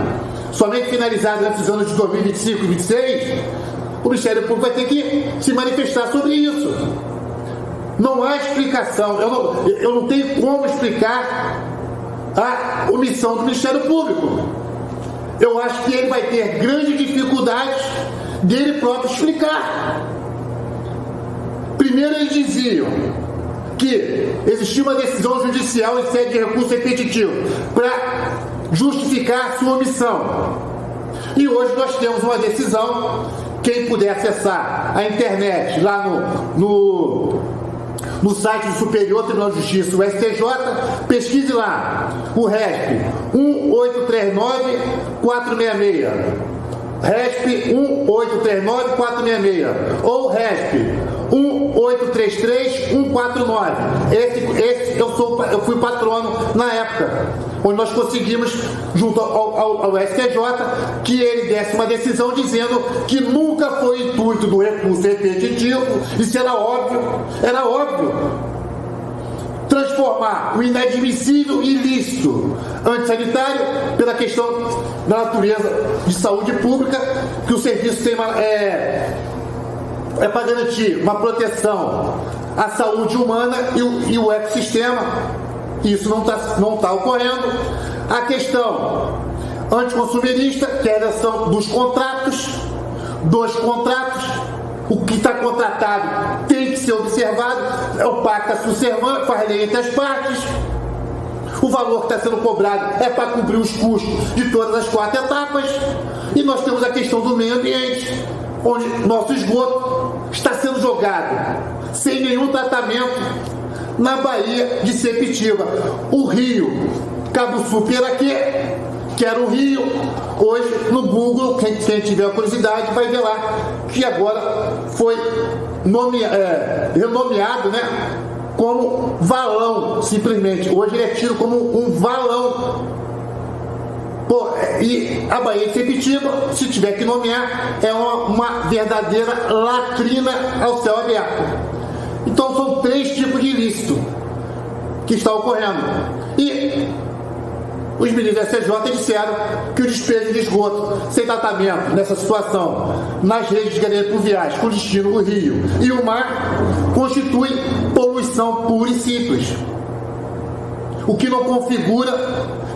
somente finalizada entre os anos de 2025 e 2026, o Ministério Público vai ter que se manifestar sobre isso. Não há explicação, eu não tenho como explicar a omissão do Ministério Público. Eu acho que ele vai ter grandes dificuldades dele próprio explicar. Primeiro, eles diziam que existia uma decisão judicial em sede de recurso repetitivo para justificar a sua omissão. E hoje nós temos uma decisão, quem puder acessar a internet lá no site do Superior Tribunal de Justiça, o STJ, pesquise lá o RESP 1839466, RESP 1839466 ou RESP 1833149. Esse eu fui patrono na época, onde nós conseguimos, junto ao STJ, que ele desse uma decisão dizendo que nunca foi intuito do recurso repetitivo. Isso era óbvio. transformar o inadmissível e ilícito antissanitário pela questão da natureza de saúde pública, que o serviço tem para garantir uma proteção à saúde humana e o ecossistema. Isso não tá ocorrendo. A questão anticonsumerista, que é a relação dos contratos, o que está contratado tem que ser observado, é o pacta sunt servanda, faz lei entre as partes, o valor que está sendo cobrado é para cobrir os custos de todas as 4 etapas, e nós temos a questão do meio ambiente, onde nosso esgoto está sendo jogado sem nenhum tratamento na Baía de Sepetiba. O rio Cabo Sul Piraquê, que era um rio, hoje no Google, quem tiver a curiosidade vai ver lá, que agora foi renomeado, né, como valão, simplesmente. Hoje ele é tido como um valão. E a Baía de Sepetiba, se tiver que nomear, é uma verdadeira latrina ao céu aberto. Então são 3 tipos de ilícito que está ocorrendo. E os ministros da STJ disseram que o despejo de esgoto sem tratamento nessa situação nas redes de galerias pluviais com destino no rio e o mar constitui poluição pura e simples, o que não configura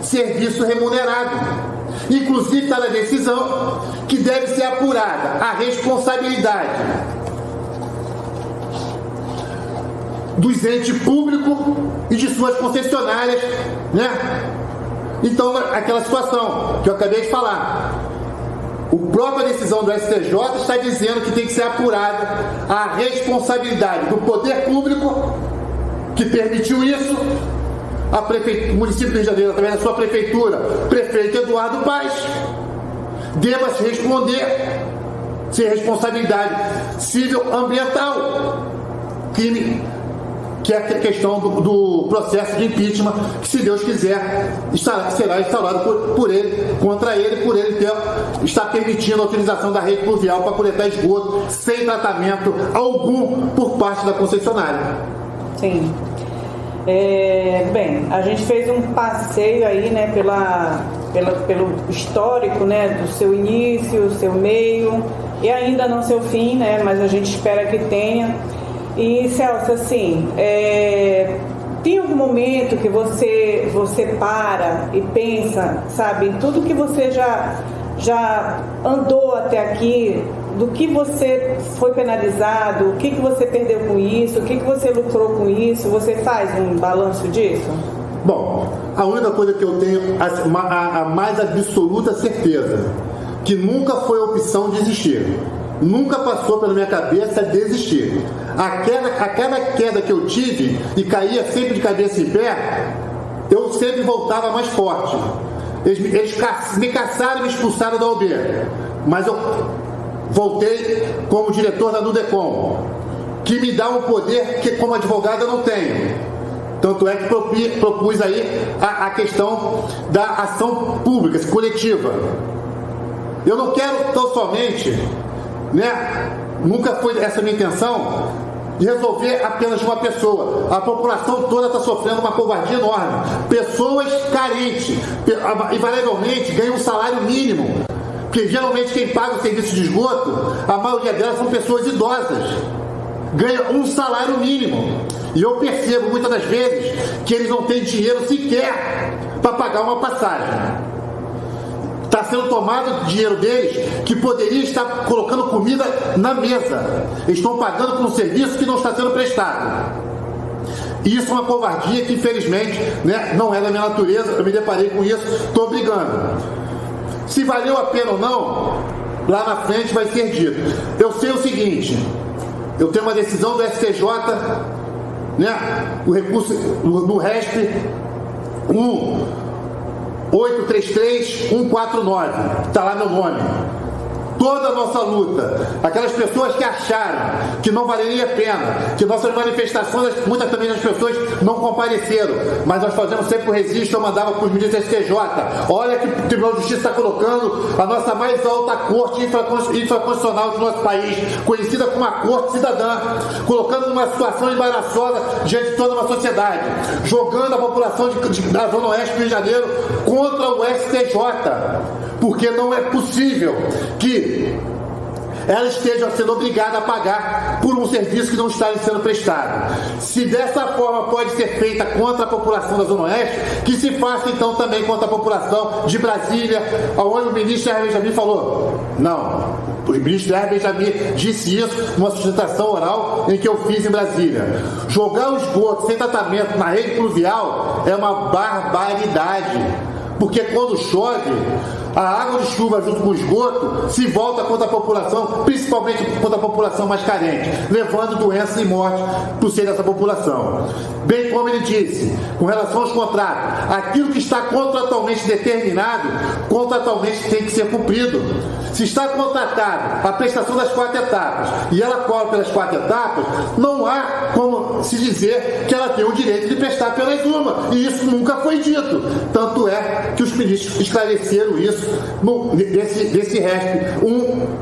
serviço remunerado. Inclusive está na decisão que deve ser apurada a responsabilidade dos entes públicos e de suas concessionárias, né? Então, aquela situação que eu acabei de falar, a própria decisão do STJ está dizendo que tem que ser apurada a responsabilidade do poder público que permitiu isso, o município do Rio de Janeiro, através da sua prefeitura, prefeito Eduardo Paes, deva se responder sem responsabilidade civil ambiental, crime, que é a questão do processo de impeachment, que, se Deus quiser, será instaurado por ele, contra ele, por ele estar permitindo a utilização da rede pluvial para coletar esgoto sem tratamento algum por parte da concessionária. Sim. Bem, a gente fez um passeio aí, né, pelo histórico, né, do seu início, seu meio e ainda não seu fim, né, mas a gente espera que tenha. E, Celso, assim, tem algum momento que você para e pensa, sabe, em tudo que você já andou até aqui, do que você foi penalizado, o que você perdeu com isso, o que você lucrou com isso, você faz um balanço disso? Bom, a única coisa que eu tenho, a mais absoluta certeza, que nunca foi opção desistir. Nunca passou pela minha cabeça desistir. A cada queda que eu tive e caía sempre de cabeça em pé, eu sempre voltava mais forte. Eles me caçaram e me expulsaram da OAB, mas eu voltei como diretor da Nudecom, que me dá um poder que como advogado eu não tenho. Tanto é que propus aí a questão da ação pública, coletiva. Eu não quero tão somente, né, nunca foi essa a minha intenção, de resolver apenas uma pessoa. A população toda está sofrendo uma covardia enorme. Pessoas carentes, invariavelmente, ganham um salário mínimo, porque geralmente quem paga o serviço de esgoto, a maioria delas são pessoas idosas, ganham um salário mínimo. E eu percebo muitas das vezes que eles não têm dinheiro sequer para pagar uma passagem. Está sendo tomado dinheiro deles que poderia estar colocando comida na mesa. Eles estão pagando por um serviço que não está sendo prestado. E isso é uma covardia que, infelizmente, né, não é da minha natureza. Eu me deparei com isso, estou brigando. Se valeu a pena ou não, lá na frente vai ser dito. Eu sei o seguinte, eu tenho uma decisão do STJ, né, o recurso no RESP 1833149, está lá meu nome. toda a nossa luta, aquelas pessoas que acharam que não valeria a pena, que nossas manifestações, muitas também das pessoas não compareceram, mas nós fazemos sempre o registro, eu mandava para os ministros do STJ, olha que o Tribunal de Justiça está colocando a nossa mais alta corte infraconstitucional do nosso país, conhecida como a Corte Cidadã, colocando numa situação embaraçosa diante de toda uma sociedade, jogando a população da Zona Oeste do Rio de Janeiro contra o STJ, porque não é possível que ela esteja sendo obrigada a pagar por um serviço que não está sendo prestado. Se dessa forma pode ser feita contra a população da Zona Oeste, que se faça então também contra a população de Brasília, onde o ministro Hervé Benjamin falou. Não, o ministro Hervé Benjamin disse isso numa sustentação oral em que eu fiz em Brasília. Jogar o esgoto sem tratamento na rede pluvial é uma barbaridade, porque quando chove, a água de chuva junto com o esgoto se volta contra a população, principalmente contra a população mais carente, levando doenças e morte para o seio dessa população. Bem como ele disse, com relação aos contratos, aquilo que está contratualmente determinado, contratualmente tem que ser cumprido. Se está contratado a prestação das 4 etapas e ela cobra pelas 4 etapas, não há como se dizer que ela tem o direito de prestar apenas uma. E isso nunca foi dito. Tanto é que os ministros esclareceram isso nesse RESP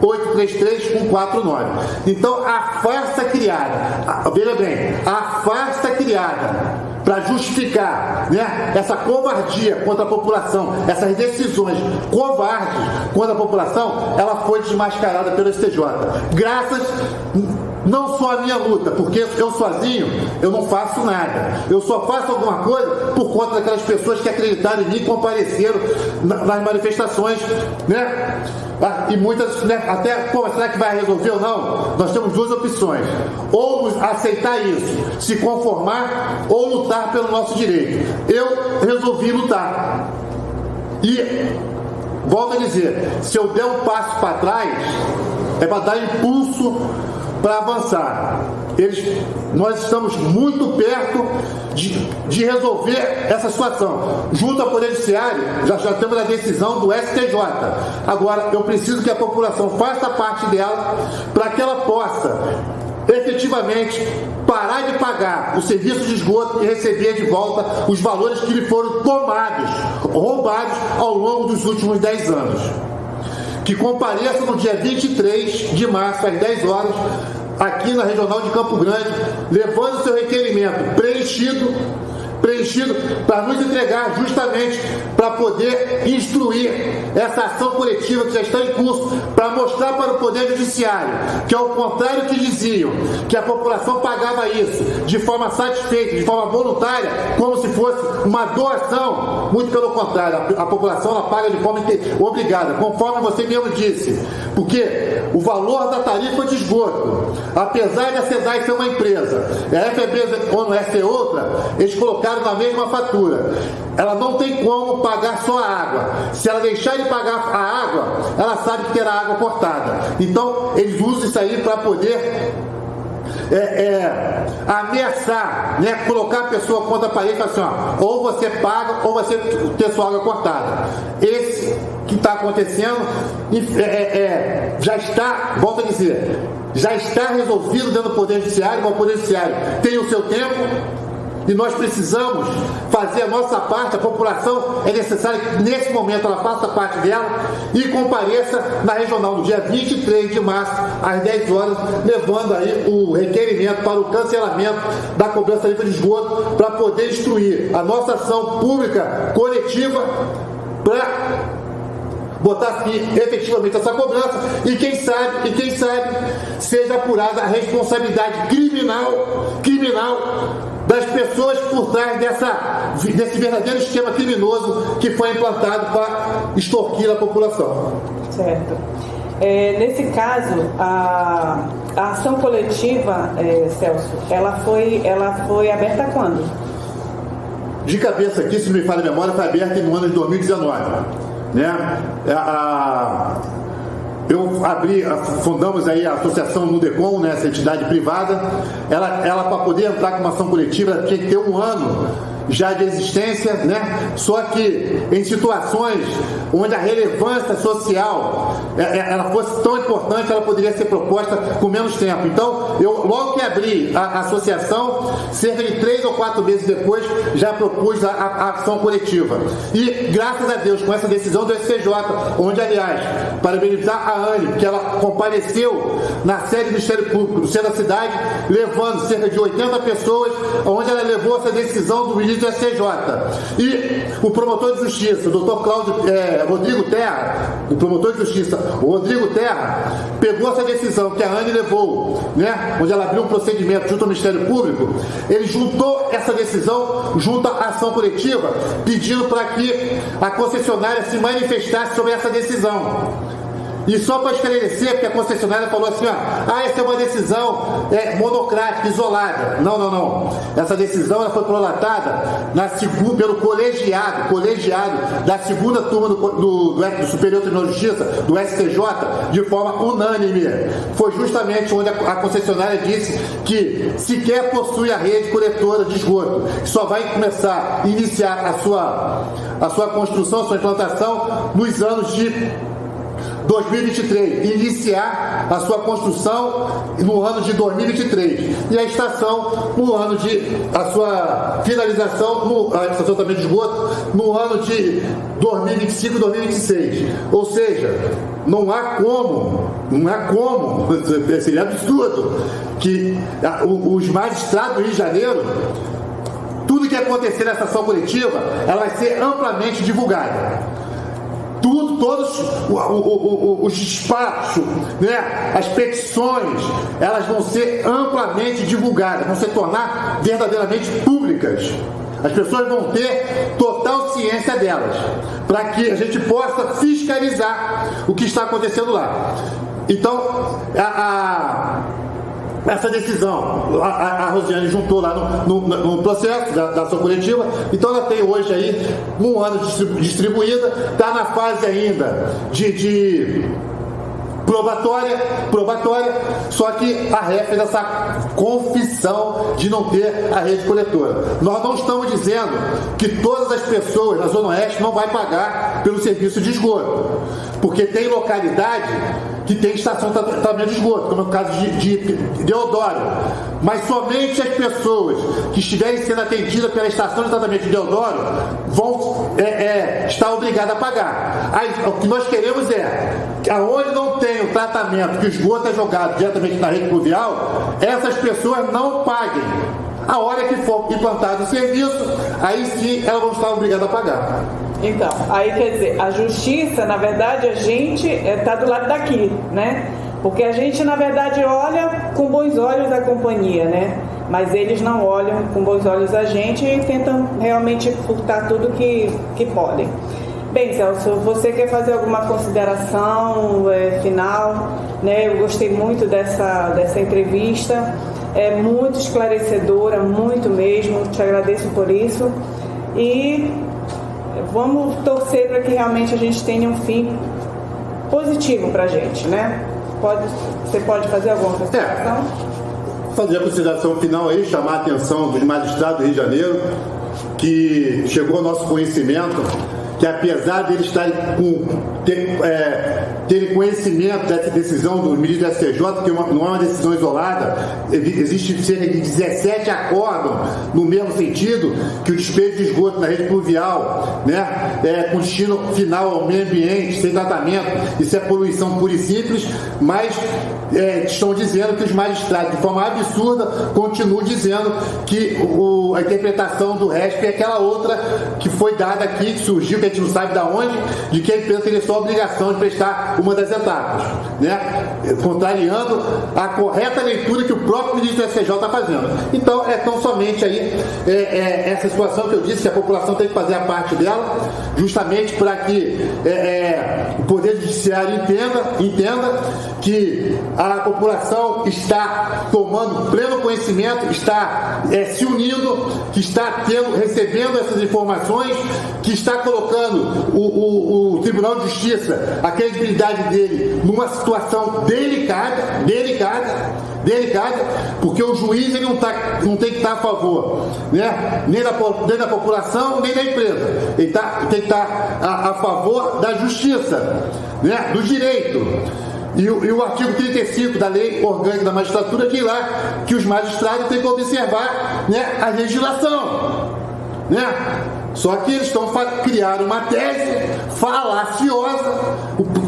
1833-149. Então, a farsa criada, veja bem, a farsa criada para justificar, né, essa covardia contra a população, essas decisões covardes contra a população, ela foi desmascarada pelo STJ. Graças não só à minha luta, porque eu sozinho eu não faço nada. Eu só faço alguma coisa por conta daquelas pessoas que acreditaram em mim e compareceram nas manifestações, né? E muitas, né, até, pô, será que vai resolver ou não? Nós temos 2 opções: ou aceitar isso, se conformar, ou lutar pelo nosso direito. Eu resolvi lutar. E volto a dizer, se eu der um passo para trás, é para dar impulso para avançar. Nós estamos muito perto de resolver essa situação. Junto ao Poder Judiciário, já temos a decisão do STJ. Agora, eu preciso que a população faça parte dela para que ela possa efetivamente parar de pagar o serviço de esgoto e receber de volta os valores que lhe foram roubados ao longo dos últimos 10 anos. Que compareça no dia 23 de março, às 10 horas, aqui na Regional de Campo Grande, levando seu requerimento preenchido para nos entregar justamente para poder instruir essa ação coletiva que já está em curso, para mostrar para o Poder Judiciário que, ao contrário que diziam, que a população pagava isso de forma satisfeita, de forma voluntária, como se fosse uma doação. Muito pelo contrário, a população ela paga de forma obrigada, conforme você mesmo disse, porque o valor da tarifa de esgoto, apesar de a SEDAI ser uma empresa, a FEB quando é ser outra, eles colocaram na mesma fatura. Ela não tem como pagar só a água. Se ela deixar de pagar a água, ela sabe que terá água cortada. Então, eles usam isso aí para poder ameaçar, né? Colocar a pessoa contra a parede e falar assim, ó, ou você paga ou você ter sua água cortada. Esse que está acontecendo já está, volto a dizer, já está resolvido dentro do Poder Judiciário, mas o Poder Judiciário tem o seu tempo. E nós precisamos fazer a nossa parte. A população é necessário que nesse momento ela faça parte dela e compareça na regional no dia 23 de março às 10 horas, levando aí o requerimento para o cancelamento da cobrança livre de esgoto, para poder instruir a nossa ação pública coletiva para botar fim efetivamente essa cobrança e quem sabe seja apurada a responsabilidade criminal das pessoas por trás desse verdadeiro esquema criminoso que foi implantado para extorquir a população. Certo. Nesse caso, a ação coletiva, Celso, ela foi aberta quando? De cabeça aqui, se não me falha a memória, foi aberta no ano de 2019. Né? Fundamos aí a Associação Nudecom, né, essa entidade privada. Ela para poder entrar com uma ação coletiva, ela tinha que ter 1 ano já de existência, né? Só que em situações onde a relevância social ela fosse tão importante, ela poderia ser proposta com menos tempo. Então, eu logo que abri a associação, cerca de 3 ou 4 meses depois, já propus a ação coletiva. E, graças a Deus, com essa decisão do STJ, onde, aliás, parabenizar a Anne, que ela compareceu na sede do Ministério Público, no centro da cidade, levando cerca de 80 pessoas, onde ela levou essa decisão do ministro do STJ. E o promotor de justiça, o doutor Rodrigo Terra, o promotor de justiça, o Rodrigo Terra, pegou essa decisão que a Anne levou, né, onde ela abriu um procedimento junto ao Ministério Público, ele juntou essa decisão junto à ação coletiva, pedindo para que a concessionária se manifestasse sobre essa decisão. E só para esclarecer, porque a concessionária falou assim, essa é uma decisão monocrática, isolada. Não. Essa decisão ela foi prolatada pelo colegiado da segunda turma do Superior Tribunal de Justiça, do STJ, de forma unânime. Foi justamente onde a concessionária disse que sequer possui a rede coletora de esgoto, só vai começar a iniciar a sua construção, a sua implantação nos anos de 2023, iniciar a sua construção no ano de 2023 e a estação no ano a sua finalização, a estação também de esgoto, no ano de 2025 e 2026. Ou seja, não há como, seria absurdo que os magistrados do Rio de Janeiro, tudo que acontecer nessa ação coletiva, ela vai ser amplamente divulgada. Todos os despachos, né, as petições, elas vão ser amplamente divulgadas, vão se tornar verdadeiramente públicas. As pessoas vão ter total ciência delas, para que a gente possa fiscalizar o que está acontecendo lá. Então, essa decisão, a Rosiane juntou lá no processo da ação coletiva, então ela tem hoje aí um ano distribuída, está na fase ainda de probatória, só que a REF fez essa confissão de não ter a rede coletora. Nós não estamos dizendo que todas as pessoas na Zona Oeste não vão pagar pelo serviço de esgoto, porque tem localidade que tem estação de tratamento de esgoto, como é o caso de Deodoro. Mas somente as pessoas que estiverem sendo atendidas pela estação de tratamento de Deodoro vão estar obrigadas a pagar. Aí, o que nós queremos que aonde não tem o tratamento, que o esgoto é jogado diretamente na rede pluvial, essas pessoas não paguem. A hora que for implantado o serviço, aí sim elas vão estar obrigadas a pagar. Então, aí quer dizer, a justiça, na verdade, a gente está do lado daqui, né? Porque a gente, na verdade, olha com bons olhos a companhia, né? Mas eles não olham com bons olhos a gente e tentam realmente furtar tudo que podem. Bem, Celso, você quer fazer alguma consideração final? Né? Eu gostei muito dessa entrevista, é muito esclarecedora, muito mesmo, te agradeço por isso. E vamos torcer para que realmente a gente tenha um fim positivo para a gente, né? Você pode fazer alguma consideração? Fazer a consideração final aí, chamar a atenção dos magistrados do Rio de Janeiro, que chegou ao nosso conhecimento que, apesar de eles terem conhecimento dessa decisão do ministro do STJ, que não é uma decisão isolada, existe cerca de 17 acórdão no mesmo sentido, que o despejo de esgoto na rede pluvial, né, com destino final ao meio ambiente, sem tratamento, isso é poluição pura e simples, mas estão dizendo que os magistrados, de forma absurda, continuam dizendo que a interpretação do RESP é aquela outra que foi dada aqui, que surgiu, que a gente não sabe de onde, de que a empresa teria só a obrigação de prestar uma das etapas, né? Contrariando a correta leitura que o próprio ministro do STJ está fazendo. Então, é tão somente aí essa situação que eu disse, que a população tem que fazer a parte dela, justamente para que o Poder Judiciário entenda que a população está tomando pleno conhecimento, está se unindo, que está recebendo essas informações, que está colocando o Tribunal de Justiça, a credibilidade dele, numa situação delicada, porque o juiz ele não tem que estar a favor, né? nem da população, nem da empresa. Ele tem que estar a favor da justiça. né, do direito. E o artigo 35 da Lei Orgânica da Magistratura diz lá que os magistrados têm que observar, né, a legislação, né? Só que eles criaram uma tese falaciosa,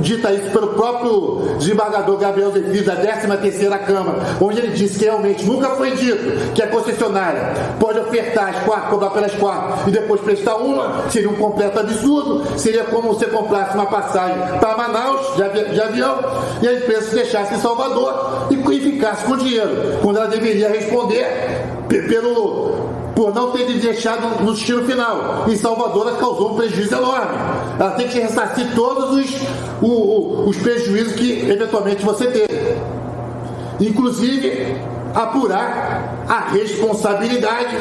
dita isso pelo próprio desembargador Gabriel Zefiro, da 13ª Câmara, onde ele disse que realmente nunca foi dito que a concessionária pode ofertar as 4, cobrar pelas 4 e depois prestar uma. Seria um completo absurdo. Seria como você comprasse uma passagem para Manaus de avião e a empresa se deixasse em Salvador e ficasse com dinheiro, quando ela deveria responder por não ter deixado no destino final. Em Salvador, ela causou um prejuízo enorme. Ela tem que ressarcir todos os prejuízos que eventualmente você teve. Inclusive, apurar a responsabilidade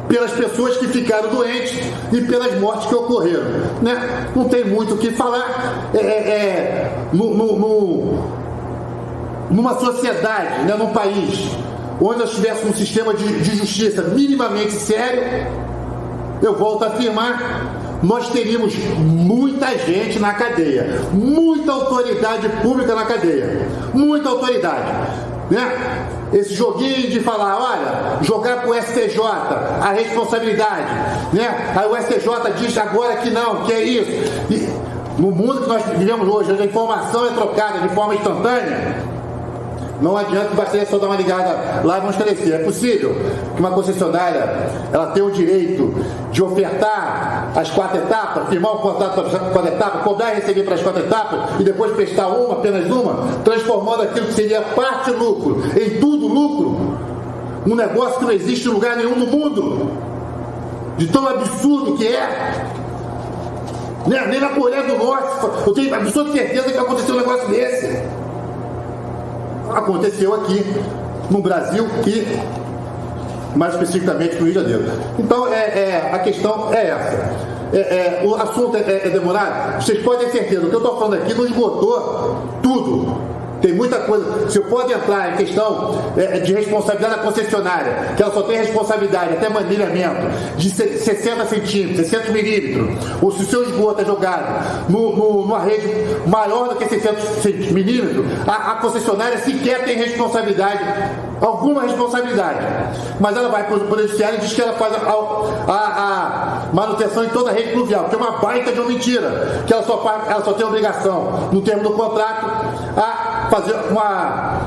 pelas pessoas que ficaram doentes e pelas mortes que ocorreram, né? Não tem muito o que falar. Numa sociedade, né, num país onde nós tivéssemos um sistema de justiça minimamente sério, eu volto a afirmar, nós teríamos muita gente na cadeia, muita autoridade pública na cadeia, muita autoridade, né? Esse joguinho de falar, olha, jogar para o STJ a responsabilidade, né? Aí o STJ diz agora que não, que é isso. E no mundo que nós vivemos hoje, onde a informação é trocada de forma instantânea, não adianta que bastaria só dar uma ligada lá e vamos esclarecer. É possível que uma concessionária ela tenha o direito de ofertar as 4 etapas, firmar um contrato para as 4 etapas, cobrar e receber para as 4 etapas e depois prestar apenas uma, transformando aquilo que seria parte lucro em tudo lucro? Um negócio que não existe em lugar nenhum no mundo, de tão absurdo que é. Nem na Coreia do Norte eu tenho absoluta certeza que vai acontecer um negócio desse. Aconteceu aqui no Brasil e mais especificamente no Rio de Janeiro. Então a questão é essa. O assunto é demorado. Vocês podem ter certeza, o que eu estou falando aqui não esgotou tudo. Tem muita coisa. Se eu pode entrar em questão de responsabilidade da concessionária, que ela só tem responsabilidade até manilhamento de 60 centímetros, 600 milímetros, ou se o seu esgoto é jogado numa rede maior do que 600 milímetros, a concessionária sequer tem responsabilidade, alguma responsabilidade. Mas ela vai para o Poder Judiciário e diz que ela faz a manutenção em toda a rede pluvial, que é uma baita de uma mentira, que ela só tem obrigação, no termo do contrato, a fazer uma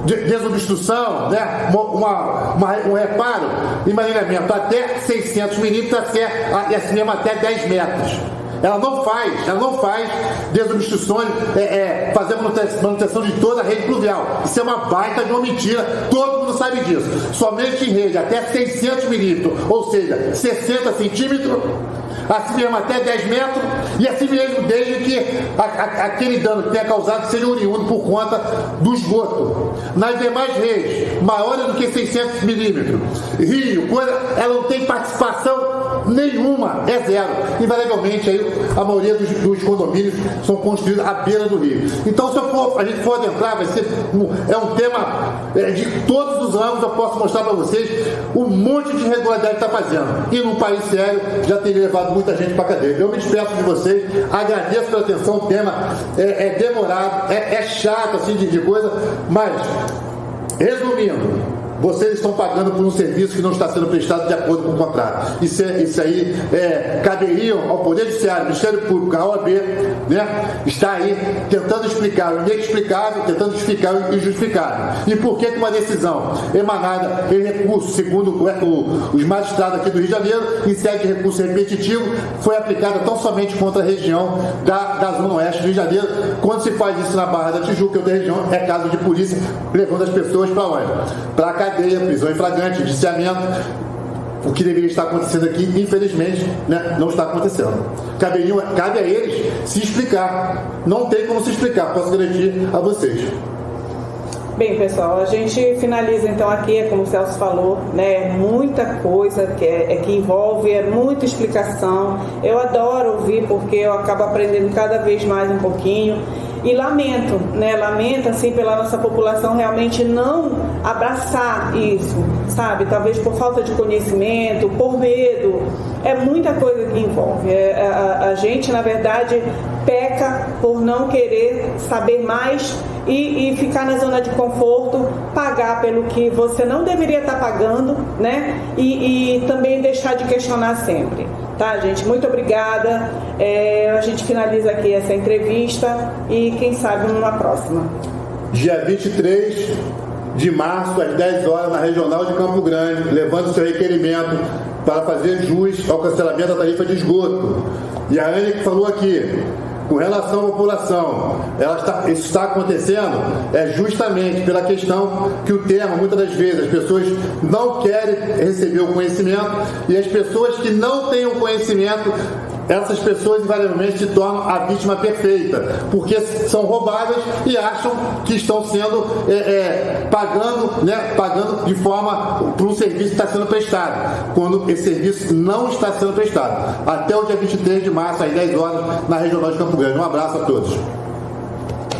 desobstrução, né? Um reparo em manilhamento até 600 milímetros e assim mesmo até 10 metros. Ela não faz desobstruções, fazer manutenção de toda a rede pluvial. Isso é uma baita de uma mentira, todo mundo sabe disso. Somente em rede até 600 milímetros, ou seja, 60 centímetros, assim mesmo até 10 metros, e assim mesmo desde que aquele dano que tenha causado seja oriundo por conta do esgoto. Nas demais redes, maiores do que 600 milímetros, rio, ela não tem participação nenhuma, é zero. Invariavelmente, aí, a maioria dos condomínios são construídos à beira do rio. Então, se a gente for adentrar, vai ser um tema de todos os ângulos. Eu posso mostrar para vocês um monte de irregularidade que está fazendo. E num país sério, já teria levado muita gente para a cadeia. Eu me despeço de vocês, agradeço pela atenção. O tema é demorado, é chato assim de coisa, mas, resumindo, vocês estão pagando por um serviço que não está sendo prestado de acordo com o contrato. Isso aí caberiam ao Poder Judiciário, Ministério Público, a OAB, né? Está aí tentando explicar o inexplicável, tentando justificar o injustificável. E por que uma decisão emanada em recurso, segundo os magistrados aqui do Rio de Janeiro, em sede de recurso repetitivo, foi aplicada tão somente contra a região da Zona Oeste do Rio de Janeiro? Quando se faz isso na Barra da Tijuca, outra região, é caso de polícia levando as pessoas para onde? Para a cadeia, prisão em flagrante, indiciamento. O que deveria estar acontecendo aqui, infelizmente, né, não está acontecendo. Cabe a eles se explicar. Não tem como se explicar, posso garantir a vocês. Bem, pessoal, a gente finaliza então aqui, como o Celso falou, né, muita coisa que envolve, muita explicação. Eu adoro ouvir porque eu acabo aprendendo cada vez mais um pouquinho. E lamento, né? Lamento, assim, pela nossa população realmente não abraçar isso, sabe? Talvez por falta de conhecimento, por medo. É muita coisa que envolve. A gente, na verdade, peca por não querer saber mais e ficar na zona de conforto, pagar pelo que você não deveria estar pagando, né? E também deixar de questionar sempre. Tá, gente? Muito obrigada. A gente finaliza aqui essa entrevista e quem sabe numa próxima. Dia 23 de março, às 10 horas, na Regional de Campo Grande, levando seu requerimento para fazer jus ao cancelamento da tarifa de esgoto. E a Anne que falou aqui, com relação à população, isso está acontecendo justamente pela questão que o tema, muitas das vezes, as pessoas não querem receber o conhecimento e as pessoas que não têm o conhecimento, essas pessoas invariavelmente se tornam a vítima perfeita, porque são roubadas e acham que estão sendo pagando de forma para um serviço que está sendo prestado, quando esse serviço não está sendo prestado. Até o dia 23 de março, às 10 horas, na Regional de Campo Grande. Um abraço a todos.